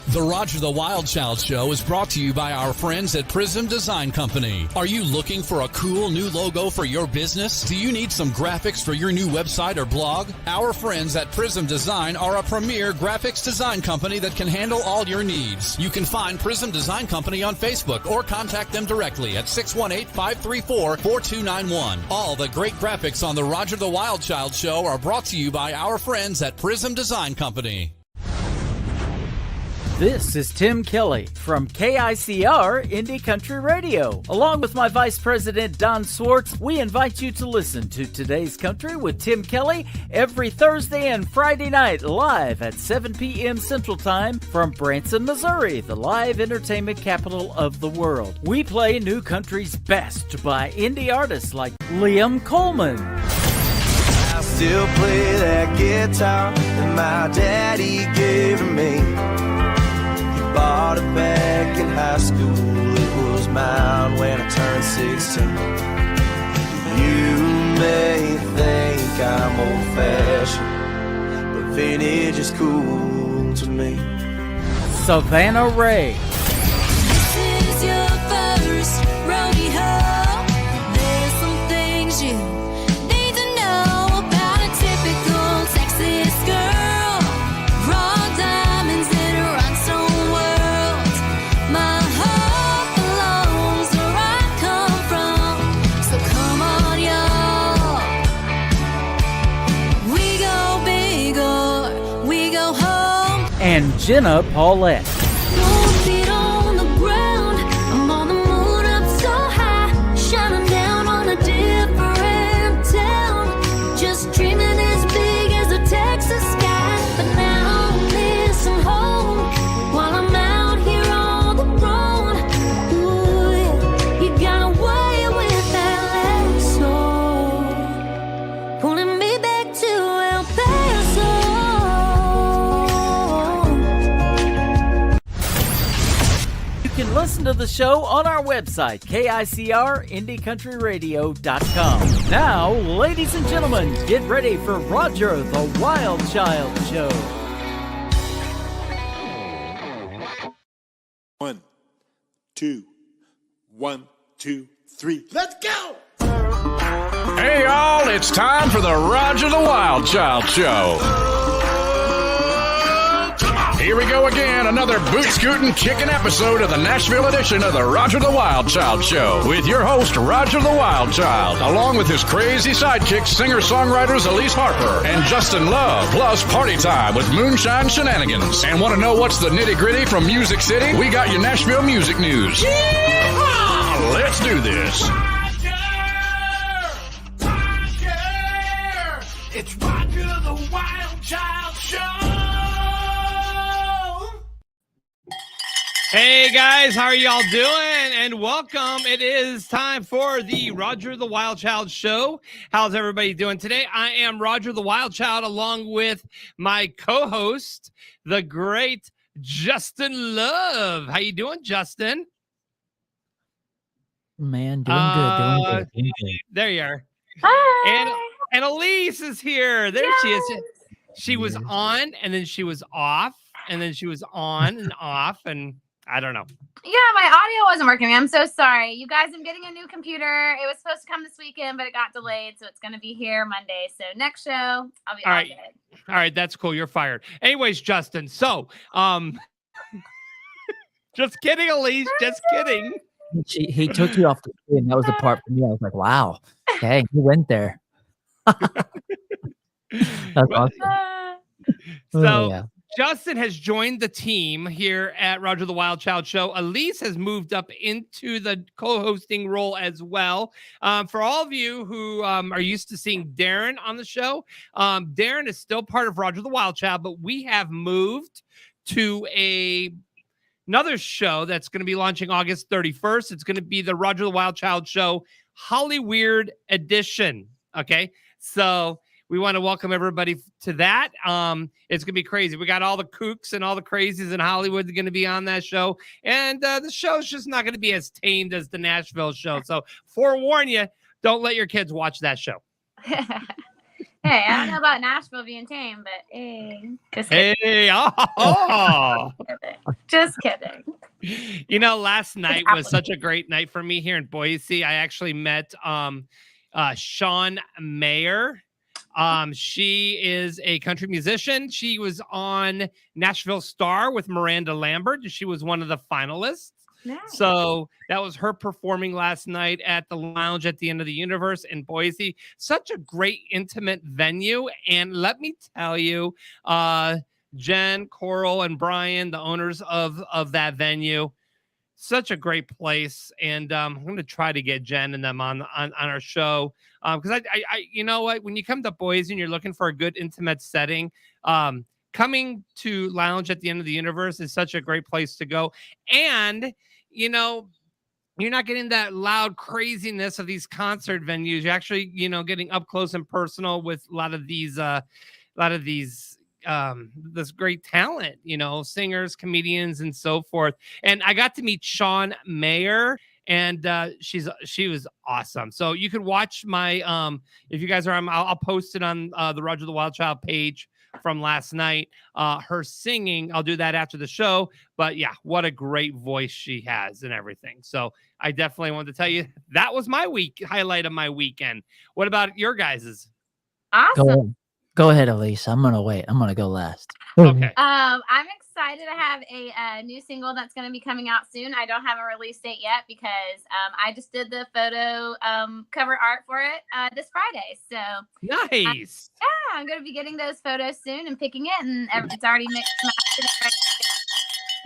The Roger the Wild Child Show is brought to you by our friends at Prism Design Company. Are you looking for a cool new logo for your business? Do you need some graphics for your new website or blog? Our friends at Prism Design are a premier graphics design company that can handle all your needs. You can find Prism Design Company on Facebook or contact them directly at 618-534-4291. All the great graphics on the Roger the Wild Child Show are brought to you by our friends at Prism Design Company. This is Tim Kelly from KICR Indie Country Radio. Along with my Vice President Don Swartz, we invite you to listen to Today's Country with Tim Kelly every Thursday and Friday night live at 7 p.m. Central Time from Branson, Missouri, the live entertainment capital of the world. We play new country's best by indie artists like Liam Coleman. I still play that guitar that my daddy gave to me. Bought it back in high school, it was mine when I turned 16. You may think I'm old-fashioned, but vintage is cool to me. Savannah Ray. This is your first rodeo. There's some things you need to know about a typical Texas girl. Raw diamonds that run so world. My heart belongs where I come from. So come on, y'all. We go big or we go home. And Jenna Paulette. No feet on the ground. I'm on the moon up so high, shining down on a different town. Just dreaming as big as the Texas sky. But now I'm missing home while I'm out here on the road. Ooh, yeah. You got away with that lasso, pulling me back to El Paso. You can listen to the show on our website, KICRIndieCountryRadio.com. Now, ladies and gentlemen, get ready for Roger the Wild Child Show. 1, 2, 1, 2, 3. Let's go! Hey, y'all, it's time for the Roger the Wild Child Show. Here we go again, another boot-scooting, kicking episode of the Nashville edition of the Roger the Wild Child Show with your host, Roger the Wild Child, along with his crazy sidekicks, singer-songwriters Elise Harper and Justin Love, plus party time with moonshine shenanigans. And want to know what's the nitty-gritty from Music City? We got your Nashville music news. Yeehaw! Let's do this. Roger! It's Roger the Wild Child Show! Hey guys, how are y'all doing? And welcome. It is time for the Roger the Wild Child Show. How's everybody doing today? I am Roger the Wild Child along with my co-host, the great Justin Love. How you doing, Justin? Man, doing good. There you are. Hi. And Elise is here. There she is. She was on and then she was off and then she was on and off and I don't know. Yeah, my audio wasn't working. I'm so sorry. You guys, I'm getting a new computer. It was supposed to come this weekend, but it got delayed, so it's going to be here Monday. So next show, I'll be all good. All right, that's cool. You're fired. Anyways, Justin, so just kidding, Elise. Just kidding. He took you off the screen. That was the part for me. I was like, wow. Dang, he went there. That's awesome. So yeah. Justin has joined the team here at Roger the Wild Child Show. Elise has moved up into the co-hosting role as well. For all of you who are used to seeing Darren on the show, Darren is still part of Roger the Wild Child, but we have moved to another show that's going to be launching August 31st. It's going to be the Roger the Wild Child Show Hollyweird Edition. Okay, so we want to welcome everybody to that. It's going to be crazy. We got all the kooks and all the crazies in Hollywood that are going to be on that show. And the show's just not going to be as tamed as the Nashville show. So forewarn you, don't let your kids watch that show. Hey, I don't know about Nashville being tame, but hey, just kidding. Hey, oh. Just kidding. You know, last night was such a great night for me here in Boise. I actually met Shawn Mayer. She is a country musician. She was on Nashville Star with Miranda Lambert. She was one of the finalists. Nice. So that was her performing last night at the Lounge at the End of the Universe in Boise. Such a great intimate venue. And let me tell you, Jen, Coral, and Brian, the owners of that venue, such a great place. And I'm going to try to get Jen and them on our show. Because I you know what, when you come to Boise and you're looking for a good intimate setting, coming to Lounge at the End of the Universe is such a great place to go. And, you know, you're not getting that loud craziness of these concert venues. You're actually, you know, getting up close and personal with a lot of these this great talent, you know, singers, comedians, and so forth. And I got to meet Shawn Mayer, and she was awesome. So you could watch my if you guys are on, I'll post it on the Roger the Wild Child page from last night. Her singing, I'll do that after the show. But yeah, what a great voice she has and everything. So I definitely wanted to tell you that was my highlight of my weekend. What about your guys's? Awesome. Go ahead, Elise. I'm gonna wait. I'm gonna go last. Okay. I'm excited to have a new single that's going to be coming out soon. I don't have a release date yet because I just did the photo cover art for it this Friday. So nice. I'm going to be getting those photos soon and picking it, and it's already mixed.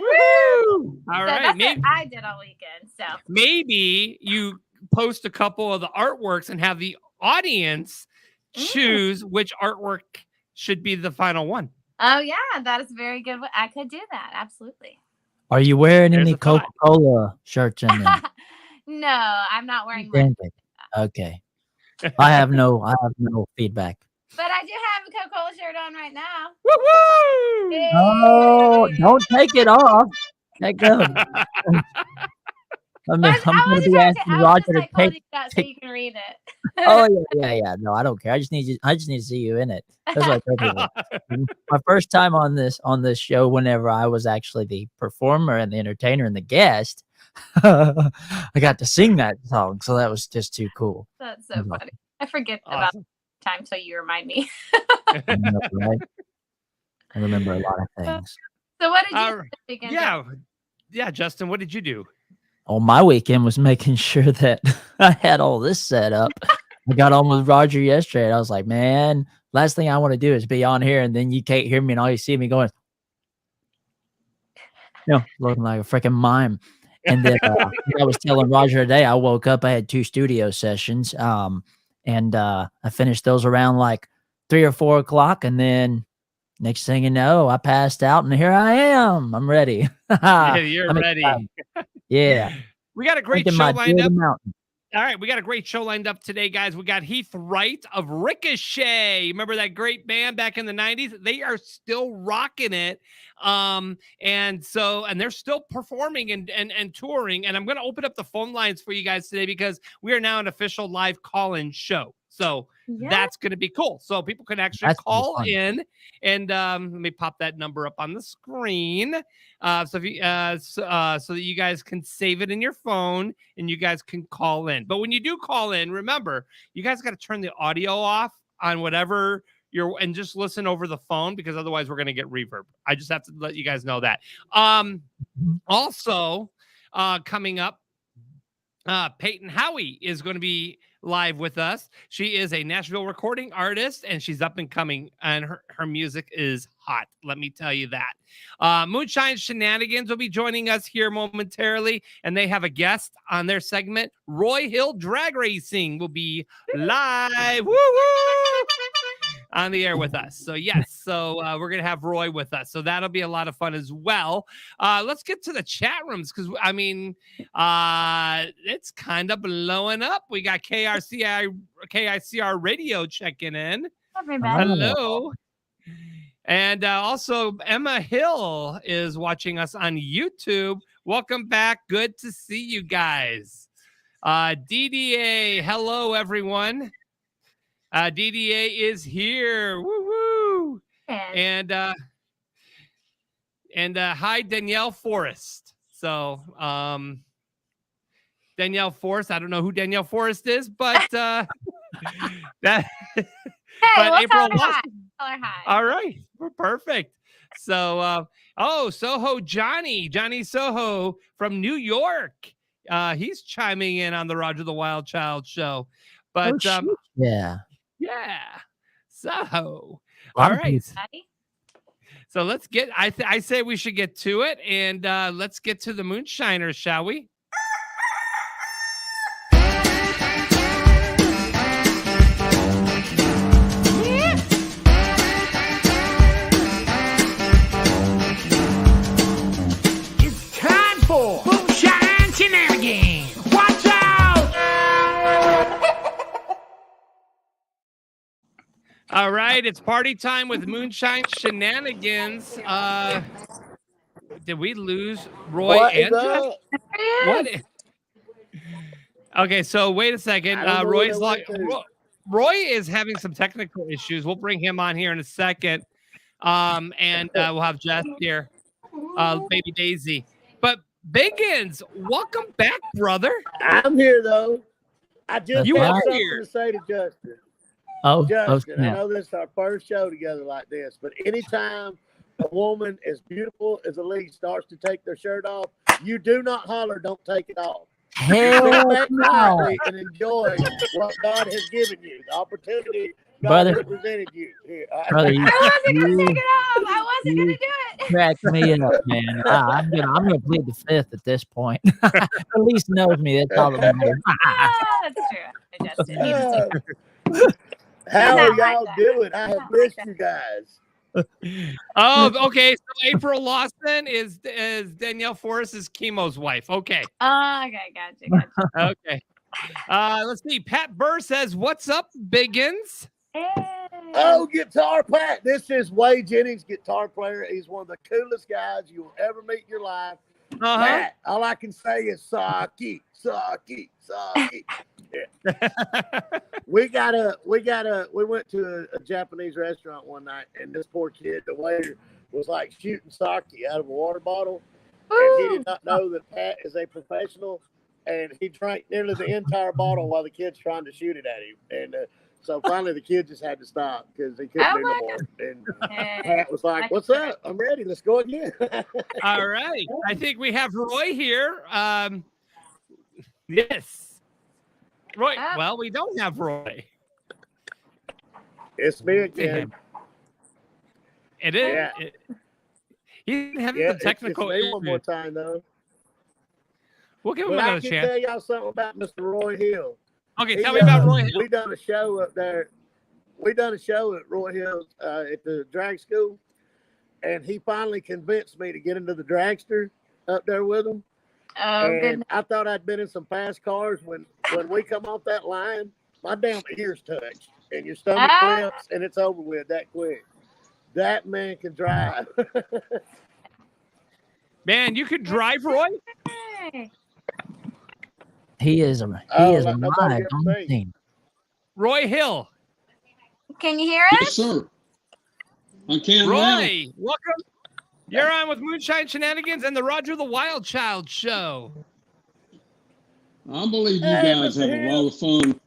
Woo! All So right. that's Maybe, what I did all weekend. So maybe you post a couple of the artworks and have the audience choose which artwork should be the final one. Oh yeah, that is very good. I could do that. Absolutely. Are you wearing There's any a thought. Coca-Cola shirts in there? No, I'm not wearing Dang one. it. Okay. I have no feedback. But I do have a Coca-Cola shirt on right now. Woo-hoo! Yay! Oh, don't take it off. Take them. I'm I going was to be just asking Roger to holding take. it up so you can read it. Oh yeah. No, I don't care. I just need to see you in it. That's what I tell people. My first time on this show, whenever I was actually the performer and the entertainer and the guest, I got to sing that song, so that was just too cool. That's so funny. I forget Awesome. about the time until you remind me. I know, right? I remember a lot of things. So what did you do this weekend? Yeah, Justin, what did you do? Oh, my weekend was making sure that I had all this set up. I got on with Roger yesterday, and I was like, man, last thing I want to do is be on here, and then you can't hear me, and all you see me going, looking like a freaking mime. And then I was telling Roger today, I woke up, I had 2 studio sessions, and I finished those around like 3 or 4 o'clock, and then next thing you know, I passed out, and here I am. I'm ready. Yeah, you're ready. Yeah. We got a great show lined up. All right, we got a great show lined up today, guys. We got Heath Wright of Ricochet. Remember that great band back in the 90s? They are still rocking it. And they're still performing and touring. And I'm going to open up the phone lines for you guys today because we are now an official live call-in show. So that's going to be cool. So people can actually call in, and let me pop that number up on the screen. So if you, so that you guys can save it in your phone and you guys can call in. But when you do call in, remember, you guys got to turn the audio off on whatever and just listen over the phone, because otherwise we're going to get reverb. I just have to let you guys know that. Also, coming up, Payton Howie is going to be live with us. She is a Nashville recording artist, and she's up and coming, and her music is hot. Let me tell you that. Moonshine Shenanigans will be joining us here momentarily, and they have a guest on their segment. Roy Hill Drag Racing will be live. Woo-woo! On the air with us. So yes, we're gonna have Roy with us, so that'll be a lot of fun as well. Let's get to the chat rooms, because I mean, it's kind of blowing up. We got KICR radio checking in. Everybody. Hello. And also Emma Hill is watching us on YouTube. Welcome back. Good to see you guys. DDA, hello everyone. DDA is here. Woo woo. And hi, Danielle Forrest. So Danielle Forrest, I don't know who Danielle Forrest is, but that Hey, but we'll April tell her hi. Lawson. Tell her hi. All right, we're perfect. So Soho Johnny Soho from New York. He's chiming in on the Roger the Wild Child show. But yeah. So Well, all right. Buddy. So let's get I say we should get to it, and let's get to the Moonshiners, shall we? It's time for Moonshine Shenanigans. Watch out! All right, it's party time with Moonshine Shenanigans. Did we lose Roy and Jeff? What? Okay, so wait a second. Roy's like Roy is having some technical issues. We'll bring him on here in a second. And we'll have Jess here. Baby Daisy. But Biggins, welcome back, brother. I'm here though. I just You have are something here. to say to Justin. Oh, Justin, I snap. know this is our first show together like this, but anytime a woman as beautiful as Elise starts to take their shirt off, you do not holler, don't take it off. Hell Sit back no. quietly and enjoy what God has given you, the opportunity God Brother. has presented you. Here, Brother, I wasn't gonna you take it off. I wasn't gonna do it. crack me up, man. I'm gonna plead the fifth at this point. At least knows me. That's all that matters. That's true. Justin, you just how Not are like y'all that. doing? I have Not missed like you guys. Oh, okay. So April Lawson is Danielle Forrest's chemo's wife. Okay. okay, gotcha. Okay. Let's see. Pat Burr says, "What's up, Biggins?" Hey. Oh, Guitar Pat. This is Wade Jennings, guitar player. He's one of the coolest guys you'll ever meet in your life. Matt, all I can say is Saki. Yeah. we went to a Japanese restaurant one night, and this poor kid, the waiter, was like shooting sake out of a water bottle. And he did not know that Pat is a professional, and he drank nearly the entire bottle while the kid's trying to shoot it at him. And so finally the kid just had to stop because he couldn't Oh do my no more. And Pat was like, "What's up? I'm ready. Let's go again." All right. I think we have Roy here. Yes. Roy. Well, we don't have Roy. It's me again. It is. Yeah. He's having Yeah, some technical it's me one more issues. time though. We'll give him But I another can chance. tell y'all something about Mr. Roy Hill. Okay, He, tell me about Roy Hill. We done a show up there. We done a show at Roy Hill at the drag school, and he finally convinced me to get into the dragster up there with him. Oh, And goodness. I thought I'd been in some fast cars. When we come off that line, my damn ears touch, and your stomach cramps, and it's over with that quick. That man can drive. Man, you could drive, Roy? Hey. He is a Like nobody ride ever on the seen. team. Roy Hill. Can you hear Yes, us? sir. I can now. Roy, welcome. You're on with Moonshine Shenanigans and the Roger the Wild Child show. I believe you Hey, guys Mr. have a Hill. lot of fun.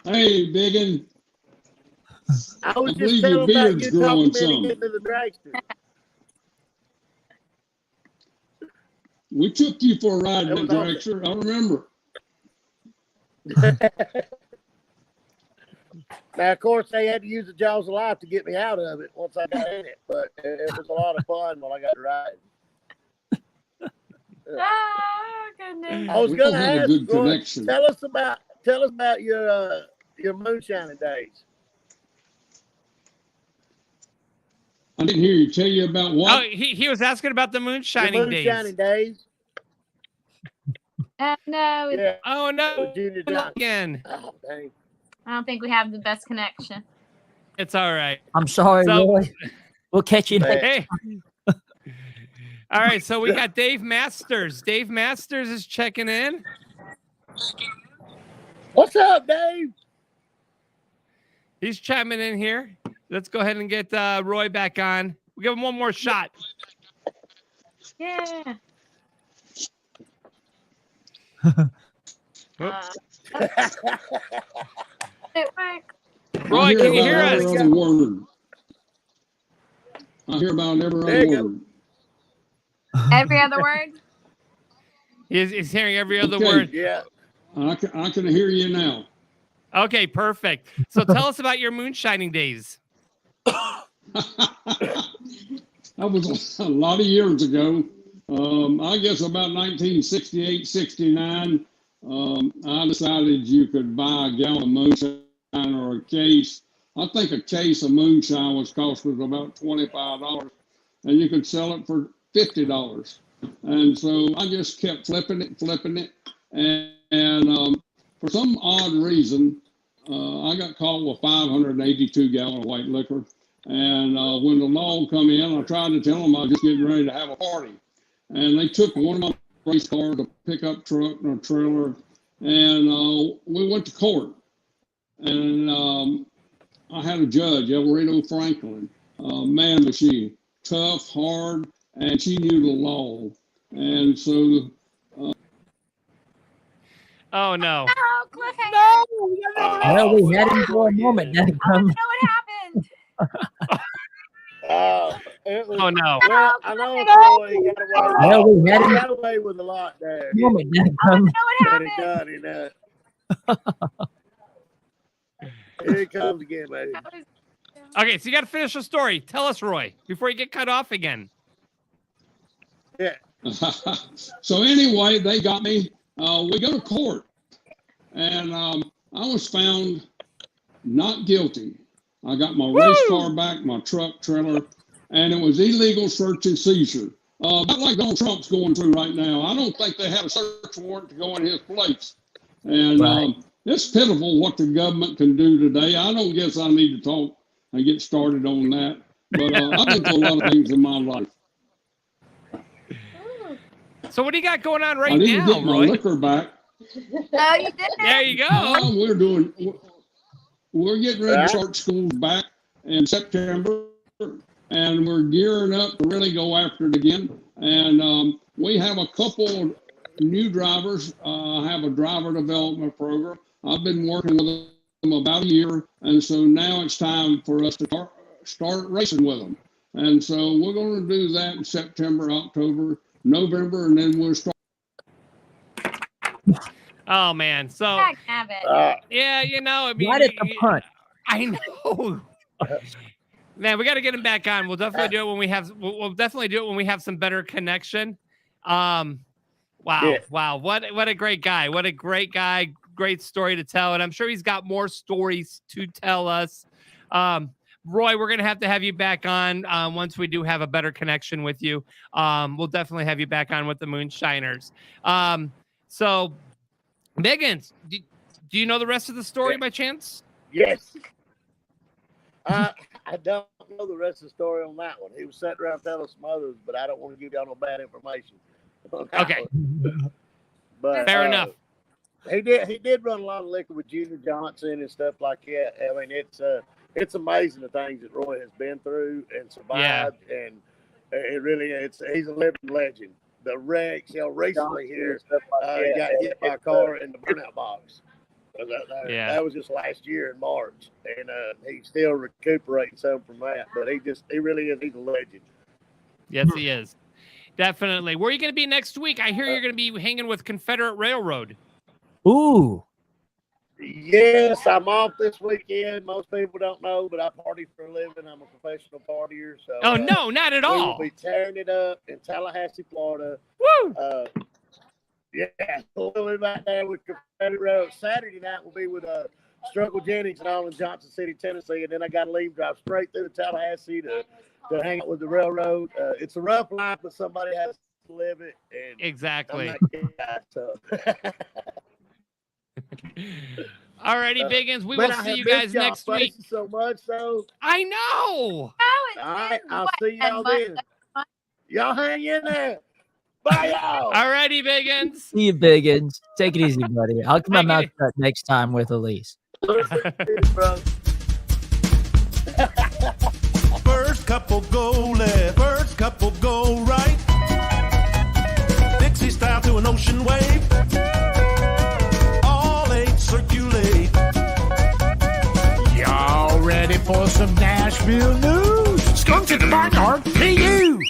Hey, Biggin. I was I just believe your telling about beard's you growing talking me to some. get into the dragster. We took you for a ride in That the was awesome. dragster. I remember. Now, of course, they had to use the jaws of life to get me out of it once I got in it, but it was a lot of fun when I got to ride. Oh, goodness. I was We going don't to have a ask, good Roy, connection. tell us about your moonshining days. I didn't hear you tell you about Oh, what. he was asking about the Your moonshining moonshining days. days. No, Yeah. Oh, no. With Junior Johnson. Again. Oh, dang. I don't think we have the best connection. It's all right. I'm sorry, So- Roy. We'll catch you next. Hey. All right, so we got Dave Masters. Dave Masters is checking in. What's up, Dave? He's chiming in here. Let's go ahead and get Roy back on. We'll give him one more shot. Yeah. It worked. Roy, can you hear us? I hear about every There other you go. word. Every other word. He's hearing every other Okay. word. Yeah. I can hear you now. Okay, perfect. So tell us about your moonshining days. That was a lot of years ago. I guess about 1968, 69. I decided you could buy a gallon of moonshine or a case. I think a case of moonshine was about $25, and you could sell it for $50. And so I just kept flipping it, and for some odd reason, I got caught with 582 gallon of white liquor. And when the law come in, I tried to tell them I was just getting ready to have a party. And they took one of my race cars, a pickup truck, and a trailer, and we went to court. And I had a judge, Elrito Franklin. Man, was she tough, hard, and she knew the law. And so... Oh, no. Oh, cliffhanger. Well, we had him for a moment. I don't know what happened. It was, Oh, no. well, I know Roy got away. Well, we had He him got away with a lot there. moment. I don't know what But it happened. done, Here it comes again, baby. That was- Okay, so you got to finish the story. Tell us, Roy, before you get cut off again. Yeah. So anyway, they got me. We go to court, and I was found not guilty. I got my race car back, my truck, trailer, and it was illegal search and seizure. About like Donald Trump's going through right now. I don't think they had a search warrant to go in his place. And Right. it's pitiful what the government can do today. I don't guess I need to talk and get started on that. But I've been through a lot of things in my life. So what do you got going on I right didn't now, get my Roy? liquor back. No, you didn't. There you go. We're getting ready to start schools back in September, and we're gearing up to really go after it again. And we have a couple new drivers. I have a driver development program. I've been working with them about a year, and so now it's time for us to start racing with them. And so we're going to do that in September, October, November, and then we'll start. Oh, man. So, Heck, have it. yeah, you know, I mean, Right at the punt. I know. Man, we got to get him back on. We'll definitely do it when we have. We'll definitely do it when we have some better connection. Wow, Yeah. wow, what a great guy! What a great guy! Great story to tell, and I'm sure he's got more stories to tell us. Roy, we're gonna have you back on once we do have a better connection with you. We'll definitely have you back on with the Moonshiners. So, Biggins, do you know the rest of the story by chance? Yes. I don't know the rest of the story on that one. He was sitting around telling some others, but I don't want to give y'all no bad information. on that Okay. one. But Fair enough. He did run a lot of liquor with Junior Johnson and stuff like that. I mean, it's amazing the things that Roy has been through and survived, and it really he's a living legend. The wrecks, recently here, got hit by a car in the burnout box. That was just last year in March, and he's still recuperating some from that. But he really is. He's a legend. Yes, he is. Definitely. Where are you going to be next week? I hear you're going to be hanging with Confederate Railroad. Ooh. Yes, I'm off this weekend. Most people don't know, but I party for a living. I'm a professional partier. So Oh, no, not at we all. will be tearing it up in Tallahassee, Florida. Woo! Yeah, we'll be back there with Confederate Road. Saturday night we'll be with Struggle Jennings and all in Johnson City, Tennessee, and then I got to leave, drive straight through Tallahassee to hang out with the railroad. It's a rough life, but somebody has to live it. And Exactly. I'm that guy, so. Alrighty, Biggins. We Man, will I see have you missed guys y'all. next Thank week. you so much, though. I know. Oh, it's All right, been I'll what, see y'all a month? then. Y'all hang in there. Bye, y'all. Alrighty, Biggins. See you, Biggins. Take it easy, buddy. I'll keep my Take mouth it- shut next time with Elise. Bro. First couple go left, first couple go right. Dixie style to an ocean wave. All eight circulate. Y'all ready for some Nashville news? Skunk in the backyard, PU.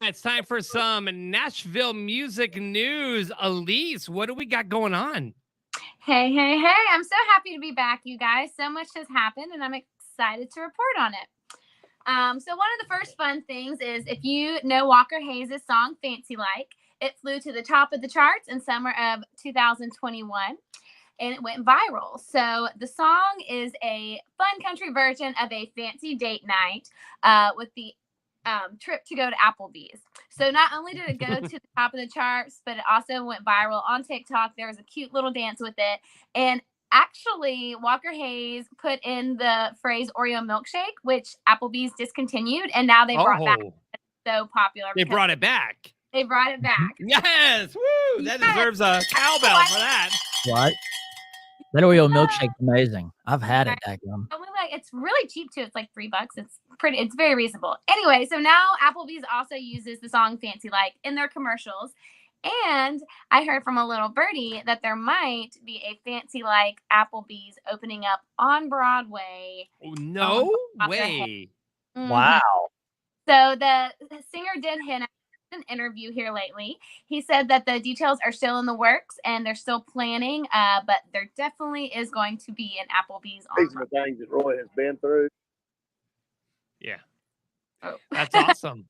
It's time for some Nashville music news. Elise, what do we got going on? Hey, hey, hey. I'm so happy to be back, you guys. So much has happened, and I'm excited to report on it. So one of the first fun things is if you know Walker Hayes' song, Fancy Like, it flew to the top of the charts in summer of 2021, and it went viral. So the song is a fun country version of a fancy date night with the trip to go to Applebee's. So not only did it go to the top of the charts, but it also went viral on TikTok. There was a cute little dance with it. And actually, Walker Hayes put in the phrase Oreo milkshake, which Applebee's discontinued. And now they brought back. It's so popular. They brought it back. They brought it back. Yes. Woo. That deserves a cowbell for that. What? That Oreo milkshake's amazing. I've had it, Daggum. Only like it's really cheap too. It's like $3. It's very reasonable. Anyway, so now Applebee's also uses the song Fancy Like in their commercials. And I heard from a little birdie that there might be a Fancy Like Applebee's opening up on Broadway. Oh, no way. Mhm. Wow. So the singer did hint at an interview here lately. He said that the details are still in the works and they're still planning, but there definitely is going to be an Applebee's on These are the things that Roy has been through. Yeah. Oh. That's awesome.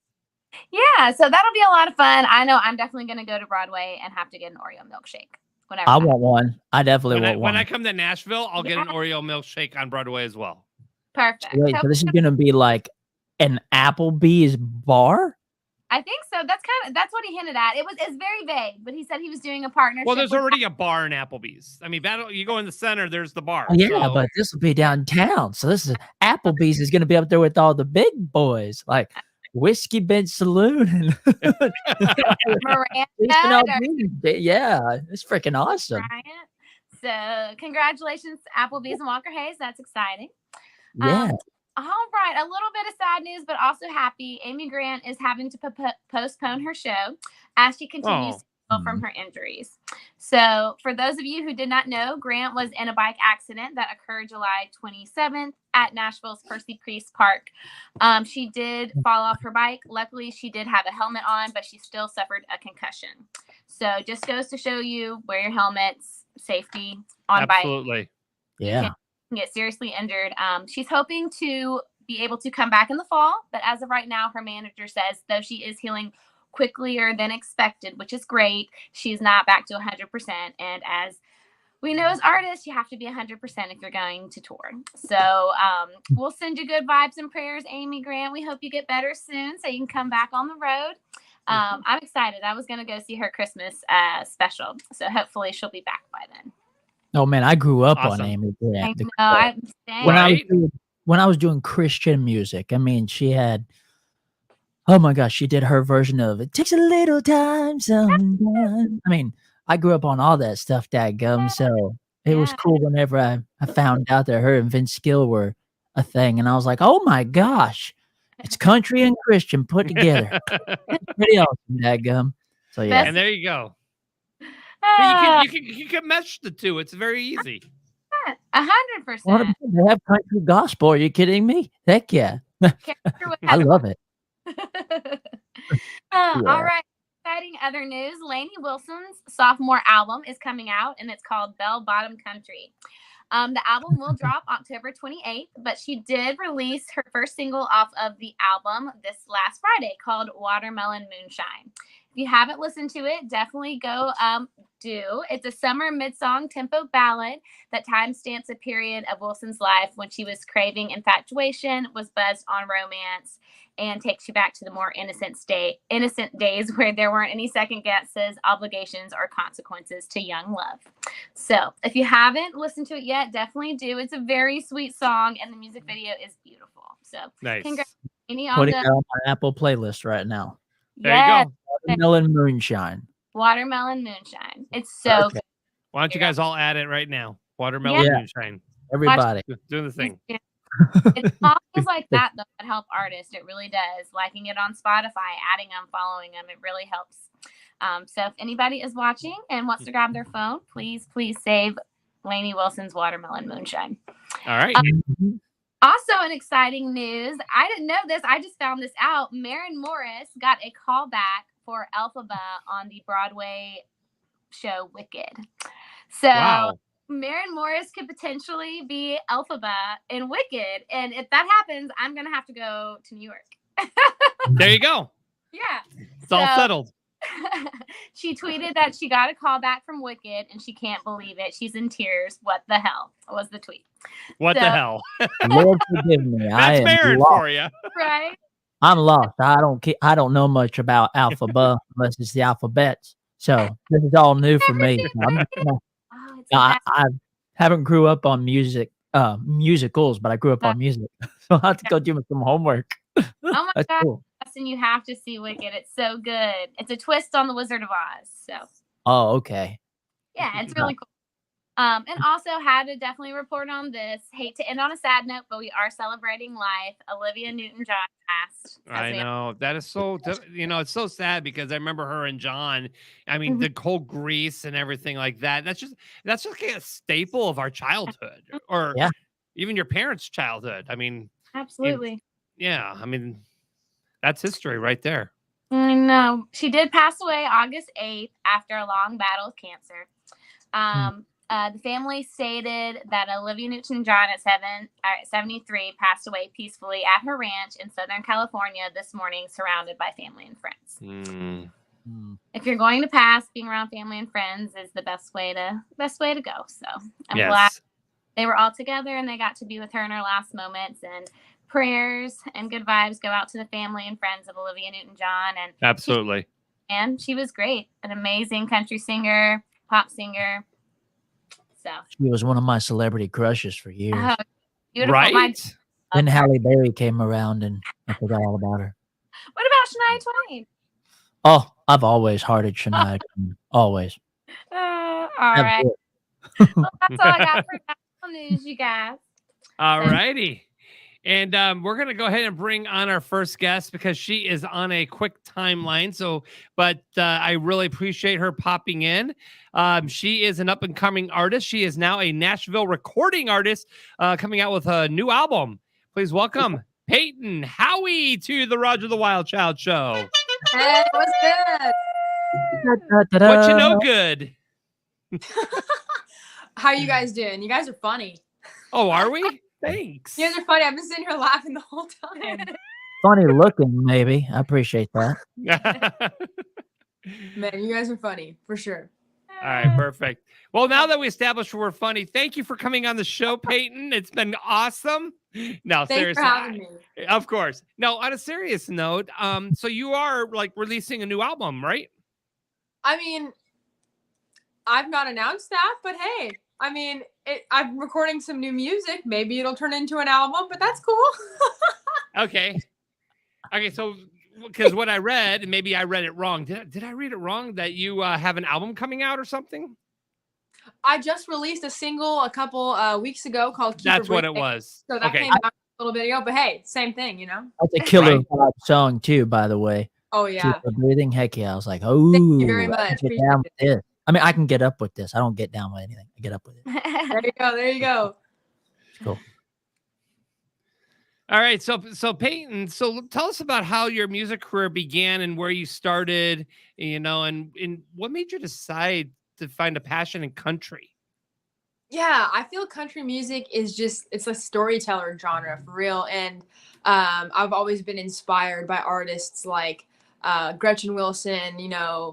Yeah, so that'll be a lot of fun. I know I'm definitely going to go to Broadway and have to get an Oreo milkshake. Whenever I want one. I definitely want one. When I come to Nashville, I'll get an Oreo milkshake on Broadway as well. Perfect. Wait, so this is going to be like an Applebee's bar? I think so. That's what he hinted at. It's very vague, but he said he was doing a partnership. Well, there's with already a bar in Applebee's. I mean, you go in the center, there's the bar. Oh, yeah, so- but this will be downtown. So this is Applebee's is going to be up there with all the big boys, like Whiskey Bench Saloon and Miranda. yeah, it's freaking awesome. Bryant. So congratulations to Applebee's and Walker Hayes. That's exciting. Yeah. All right, a little bit of sad news, but also happy. Amy Grant is having to postpone her show as she continues to heal from her injuries. So for those of you who did not know, Grant was in a bike accident that occurred July 27th at Nashville's Percy Priest Park. She did fall off her bike. Luckily, she did have a helmet on, but she still suffered a concussion. So just goes to show you, wear your helmets, safety on bike. Absolutely. Yeah. Get seriously injured. She's hoping to be able to come back in the fall, but as of right now, her manager says though she is healing quicker than expected, which is great, she's not back to 100%. And as we know as artists, you have to be 100% if you're going to tour. So we'll send you good vibes and prayers, Amy Grant. We hope you get better soon so you can come back on the road. I'm excited. I was going to go see her Christmas special, so hopefully she'll be back by then. Oh man, I grew up Awesome. on Amy Grant. When I was doing Christian music, I mean, she had, oh my gosh, she did her version of "It Takes a Little Time Sometimes." I mean, I grew up on all that stuff, dadgum. So it was cool whenever I found out that her and Vince Gill were a thing, and I was like, oh my gosh, it's country and Christian put together. Pretty awesome, dadgum. So yeah, And there you go. So you can mesh the two. It's very easy. 100%. They have country gospel. Are you kidding me? Heck yeah. I love it. All right. Exciting other news. Lainey Wilson's sophomore album is coming out, and it's called Bell Bottom Country. The album will drop October 28th, but she did release her first single off of the album this last Friday called Watermelon Moonshine. If you haven't listened to it, definitely go do. It's a summer mid-song tempo ballad that timestamps a period of Wilson's life when she was craving infatuation, was buzzed on romance, and takes you back to the more innocent days where there weren't any second guesses, obligations, or consequences to young love. So if you haven't listened to it yet, definitely do. It's a very sweet song, and the music video is beautiful. So nice. Congrats, Lainey, Putting it on my Apple playlist right now. There you go. Watermelon Moonshine. Watermelon Moonshine. It's so good. Why don't you guys all add it right now? Watermelon Moonshine. Everybody. Doing the thing. It's small things like that though that help artists. It really does. Liking it on Spotify, adding them, following them, it really helps. So if anybody is watching and wants to grab their phone, please save Lainey Wilson's Watermelon Moonshine. All right. Also, in exciting news, I didn't know this. I just found this out. Maren Morris got a call back for Elphaba on the Broadway show Wicked. So Wow. Maren Morris could potentially be Elphaba in Wicked. And if that happens, I'm going to have to go to New York. There you go. Yeah. It's all settled. She tweeted that she got a call back from Wicked and she can't believe it. She's in tears. What the hell was the tweet? What the hell? Lord forgive me. That's Maren for you. Right? I'm lost. I don't know much about Alphaba unless it's the alphabets. So this is all new for me. I haven't grew up on musicals, but I grew up on music. So I have to go do some homework. Oh my That's God. cool. And you have to see Wicked. It's so good. It's a twist on the Wizard of Oz. So Oh, okay. yeah, it's really cool. And also had to definitely report on this. Hate to end on a sad note, but we are celebrating life. Olivia Newton-John passed. I know. That is so, it's so sad because I remember her and John. I mean, the whole Grease and everything like that. That's just like a staple of our childhood or even your parents' childhood. I mean, absolutely. I mean, that's history right there. I know. She did pass away August 8th after a long battle with cancer. The family stated that Olivia Newton-John at 73 passed away peacefully at her ranch in Southern California this morning, surrounded by family and friends. If you're going to pass, being around family and friends is the best way to go. So I'm glad they were all together and they got to be with her in her last moments. And prayers and good vibes go out to the family and friends of Olivia Newton-John. And absolutely. She was great, an amazing country singer, pop singer. So she was one of my celebrity crushes for years. Oh, beautiful. Right? Then Halle Berry came around and I forgot all about her. What about Shania Twain? Oh, I've always hearted Shania Twain. Always. All right. Well, that's all I got for national news, you guys. All righty. And we're going to go ahead and bring on our first guest because she is on a quick timeline. But I really appreciate her popping in. She is an up-and-coming artist. She is now a Nashville recording artist coming out with a new album. Please welcome Payton Howie to the Roger the Wild Child Show. Hey, what's good? What you know good? How you guys doing? You guys are funny. Oh, are we? Thanks. You guys are funny. I've been sitting here laughing the whole time. Funny looking, maybe. I appreciate that. Man, you guys are funny for sure. All right, perfect. Well, now that we established we're funny, thank you for coming on the show, Payton. It's been awesome. No, Thanks seriously. for having me. Of course. No, on a serious note, so you are like releasing a new album, right? I mean, I've not announced that, but hey, I mean, I'm recording some new music. Maybe it'll turn into an album, but that's cool. Okay. So because what I read, and maybe I read it wrong. Did I read it wrong that you have an album coming out or something? I just released a single a couple weeks ago called Keep That's Her what it Breathing. was. So that came out a little bit ago, but hey, same thing, you know? That's a killer vibe song too, by the way. Oh, yeah. Keep Her Breathing. Heck yeah. I was like, oh, Thank you very much. I can get down with this. I mean, I can get up with this. I don't get down with anything. I get up with it. There you go. Cool. All right. So Payton, so tell us about how your music career began and where you started, and what made you decide to find a passion in country? Yeah, I feel country music is it's a storyteller genre for real. And I've always been inspired by artists like Gretchen Wilson,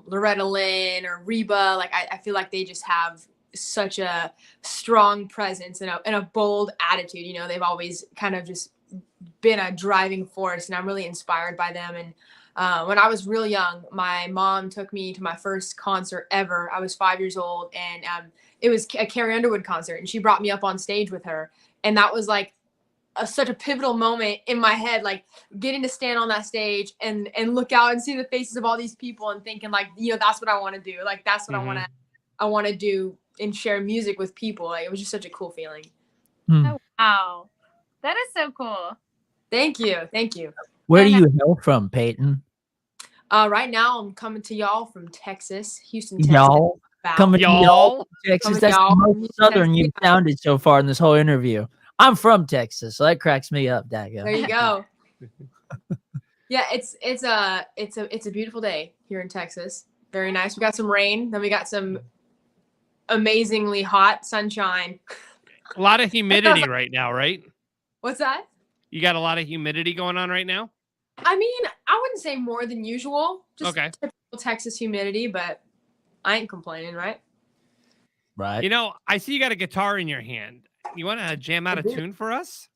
Loretta Lynn or Reba. Like I feel like they just have such a strong presence and a bold attitude. They've always kind of just been a driving force, and I'm really inspired by them. And when I was real young, my mom took me to my first concert ever. I was 5 years old, and it was a Carrie Underwood concert, and she brought me up on stage with her. And that was like such a pivotal moment in my head, like getting to stand on that stage and look out and see the faces of all these people and thinking like, that's what I want to do. Like, that's what I want to do and share music with people. Like, it was just such a cool feeling. Oh, wow. That is so cool. Thank you. Thank you. Where do you hail from, Payton? Right now I'm coming to y'all from Texas, Houston, Texas. Y'all coming to y'all from Texas. Coming That's the y'all from most Houston, southern Texas. you've sounded so far in this whole interview. I'm from Texas, so that cracks me up, Dago. There you go. Yeah, it's a beautiful day here in Texas. Very nice. We got some rain, then we got some amazingly hot sunshine. A lot of humidity right now, right? What's that? You got a lot of humidity going on right now? I mean, I wouldn't say more than usual. Just Okay. typical Texas humidity, but I ain't complaining, right? Right. You know, I see you got a guitar in your hand. You want to jam out a tune for us?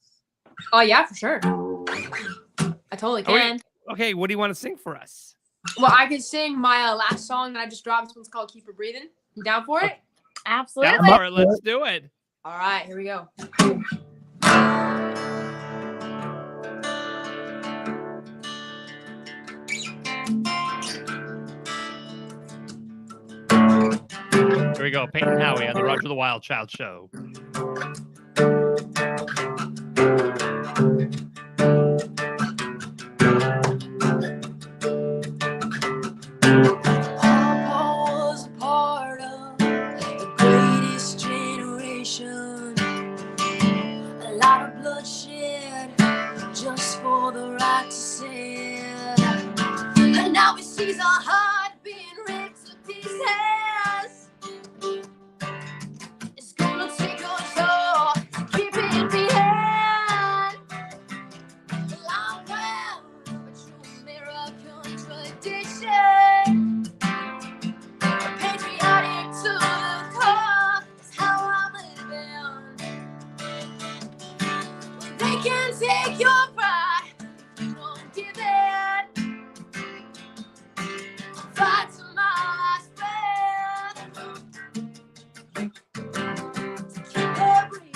Oh yeah, for sure. I totally can. Okay, what do you want to sing for us? Well, I could sing my last song that I just dropped. This one's called "Keep Her Breathing." You down for it? Absolutely. Down for it. Let's do it. All right, here we go. Here we go. Payton Howie on the Roger the Wild Child Show. Papa was a part of the greatest generation. A lot of bloodshed just for the right to sin. And now he sees our heart being ripped to pieces. It's gonna take a toll to keep it behind. Long well, a true mirror contradiction. Patriotic to the core is how I'm living. They can take your pride, you won't give it. Fight to my last breath. To keep her breathing.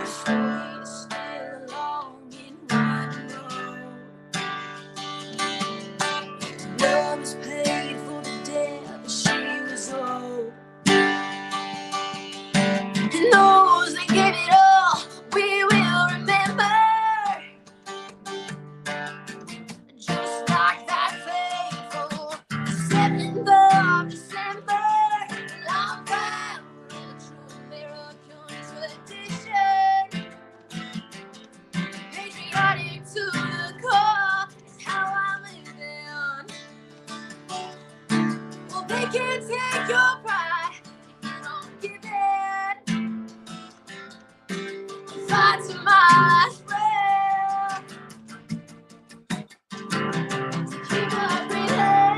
Sweet is still along in one road. Love is paid for the death that she was owed. And those that gave it all, we will remember. Just like that fateful 7th of December. I'm proud of a true mirror contradiction. Patriotic to the core is how I'm living. Well, they can take your pride if you don't give it. Fight to my last breath. To keep her breathing.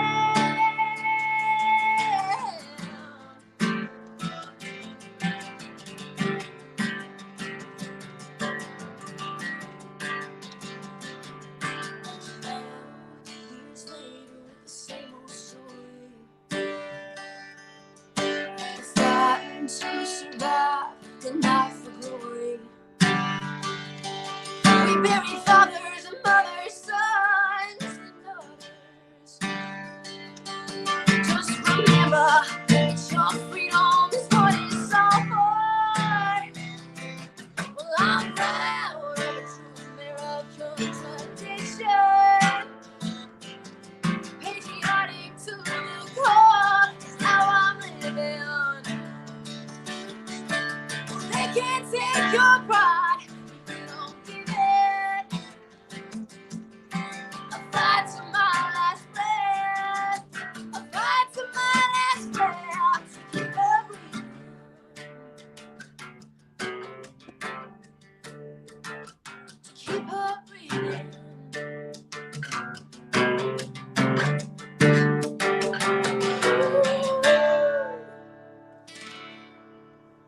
Years later with the same old story. Fighting to survive the night for glory. We bury fathers and mothers, sons and daughters. Just remember, it's your freedom is what it's all for. Well, I'm proud of a true mirror contradiction. Patriotic to the core is how I'm living. They can't take your pride if you don't give it. A fight to my last breath. A fight to my last breath. To keep her breathing. To keep her breathing.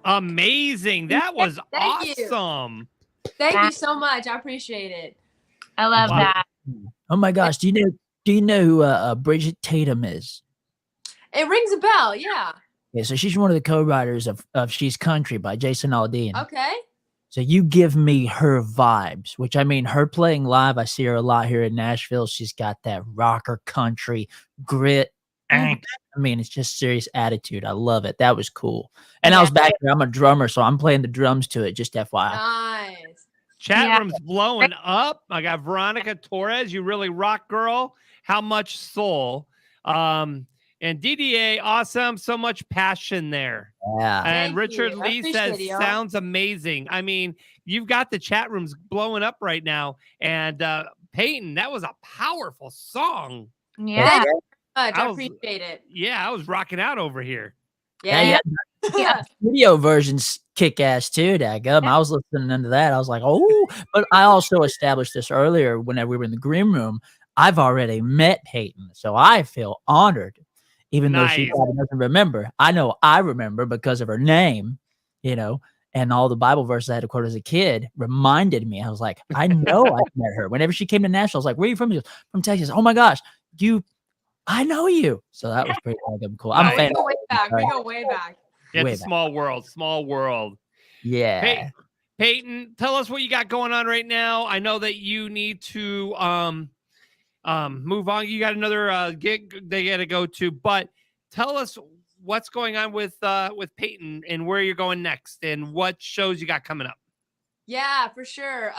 Amazing. That was Thank you. awesome. Thank you so much. I appreciate it. I love Wow. that. Oh my gosh, do you know who Bridget Tatum is? It rings a bell. Yeah. Yeah, so she's one of the co-writers of She's Country by Jason Aldean. Okay. So you give me her vibes, which I mean, her playing live, I see her a lot here in Nashville. She's got that rocker country grit I mean, it's just serious attitude. I love it. That was cool. And I was back there. I'm a drummer, so I'm playing the drums to it. Just FYI. Nice. Chat room's blowing up. I got Veronica Torres. You really rock, girl. How much soul? And DDA, awesome. So much passion there. Yeah. And Thank Richard you. I Lee appreciate says, it, y'all. sounds amazing. I mean, you've got the chat rooms blowing up right now. And Payton, that was a powerful song. Yeah. Thank you so much. I I was- appreciate it. Yeah, I was rocking out over here. Yeah. Yeah. Video versions kick ass too, daggum. I was listening to that. I was like, oh, but I also established this earlier whenever we were in the green room. I've already met Payton, so I feel honored, even though she Nice. probably doesn't remember. I know I remember because of her name, you know, and all the Bible verses I had to quote as a kid reminded me. I was like, I know I met her. Whenever she came to Nashville, I was like, where are you from? She goes, from Texas. Oh my gosh, I know you. So that was pretty cool. I'm a Nice. fan. We go way back. We go way back. It's Way a back. small world. Small world. Yeah. Payton, tell us what you got going on right now. I know that you need to move on. You got another gig they got to go to, but tell us what's going on with Payton and where you're going next and what shows you got coming up. Yeah, for sure.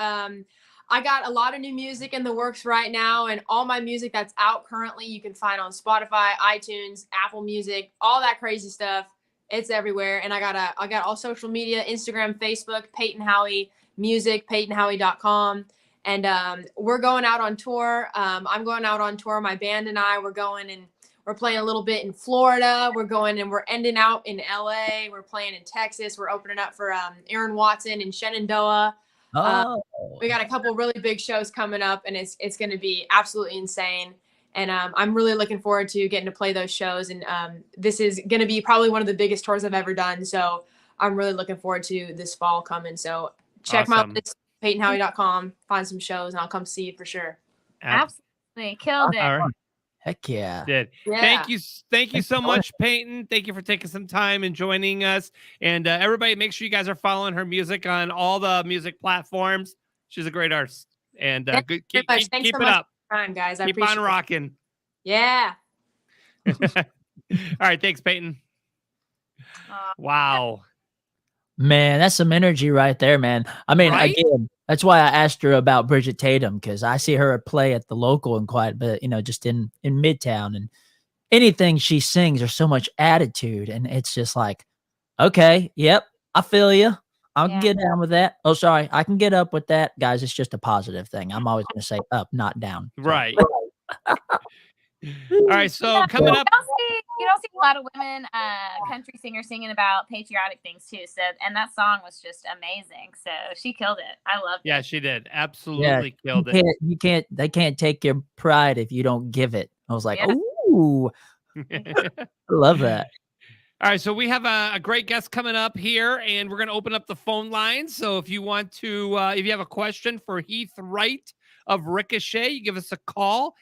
I got a lot of new music in the works right now, and all my music that's out currently you can find on Spotify, iTunes, Apple Music, all that crazy stuff. It's everywhere. And I got all social media, Instagram, Facebook, Payton Howie Music, PaytonHowie.com. And we're going out on tour. I'm going out on tour. My band and I, we're going and we're playing a little bit in Florida. We're going and we're ending out in LA. We're playing in Texas. We're opening up for Aaron Watson in Shenandoah. We got a couple really big shows coming up, and it's going to be absolutely insane. And I'm really looking forward to getting to play those shows. And this is going to be probably one of the biggest tours I've ever done. So I'm really looking forward to this fall coming. So check my list, PaytonHowie.com, find some shows, and I'll come see you for sure. Absolutely. Killed it. All right. Heck yeah. Did. Yeah. Thank you so much, Payton. Thank you for taking some time and joining us. And everybody, make sure you guys are following her music on all the music platforms. She's a great artist. And good, keep Thanks it so much up. for your time, guys. I Keep appreciate on it. rocking. Yeah. All right, thanks, Payton. Wow. Man, that's some energy right there, man. I mean, Right? again, that's why I asked her about Bridget Tatum, because I see her play at the local and quite a bit, you know, just in Midtown, and anything she sings, there's so much attitude, and it's just like, okay, yep, I feel you. I can get down with that. Oh, sorry, I can get up with that, guys. It's just a positive thing. I'm always going to say up, not down. So. Right. All right, so coming up. You don't see a lot of women country singers singing about patriotic things too. So, and that song was just amazing. So she killed it. I loved it. Yeah, she did. Absolutely killed it. They can't take your pride if you don't give it. I was like, ooh, I love that. All right, so we have a great guest coming up here, and we're going to open up the phone lines. So if you want to, if you have a question for Heath Wright of Ricochet, you give us a call,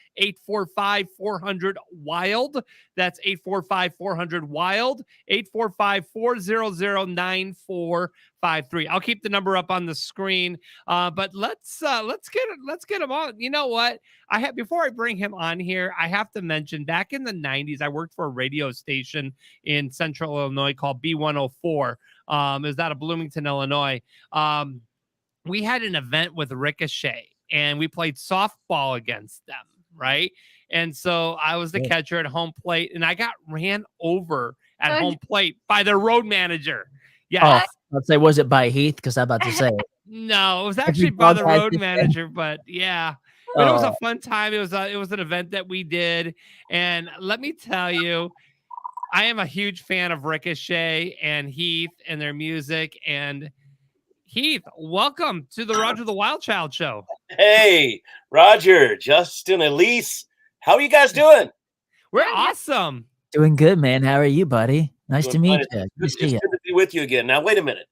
845-400-WILD. That's 845-400-WILD, 845-400-9453. I'll keep the number up on the screen, but let's get him on. You know what? Before I bring him on here, I have to mention back in the 90s, I worked for a radio station in Central Illinois called B104. It was out of Bloomington, Illinois. We had an event with Ricochet, and we played softball against them, right? And so I was the catcher at home plate, and I got ran over at home plate by the road manager. Yeah. Oh, I'd say, was it by Heath? Because I'm about to say it. No, it was actually by the road manager, but yeah. But it was a fun time. It was an event that we did. And let me tell you, I am a huge fan of Ricochet and Heath and their music. And Heath, welcome to the Roger the Wild Child show. Hey, Roger, Justin, Elise, how are you guys doing? We're awesome. Doing good, man. How are you, buddy? Nice to meet you. It's good to be with you again. Now, wait a minute.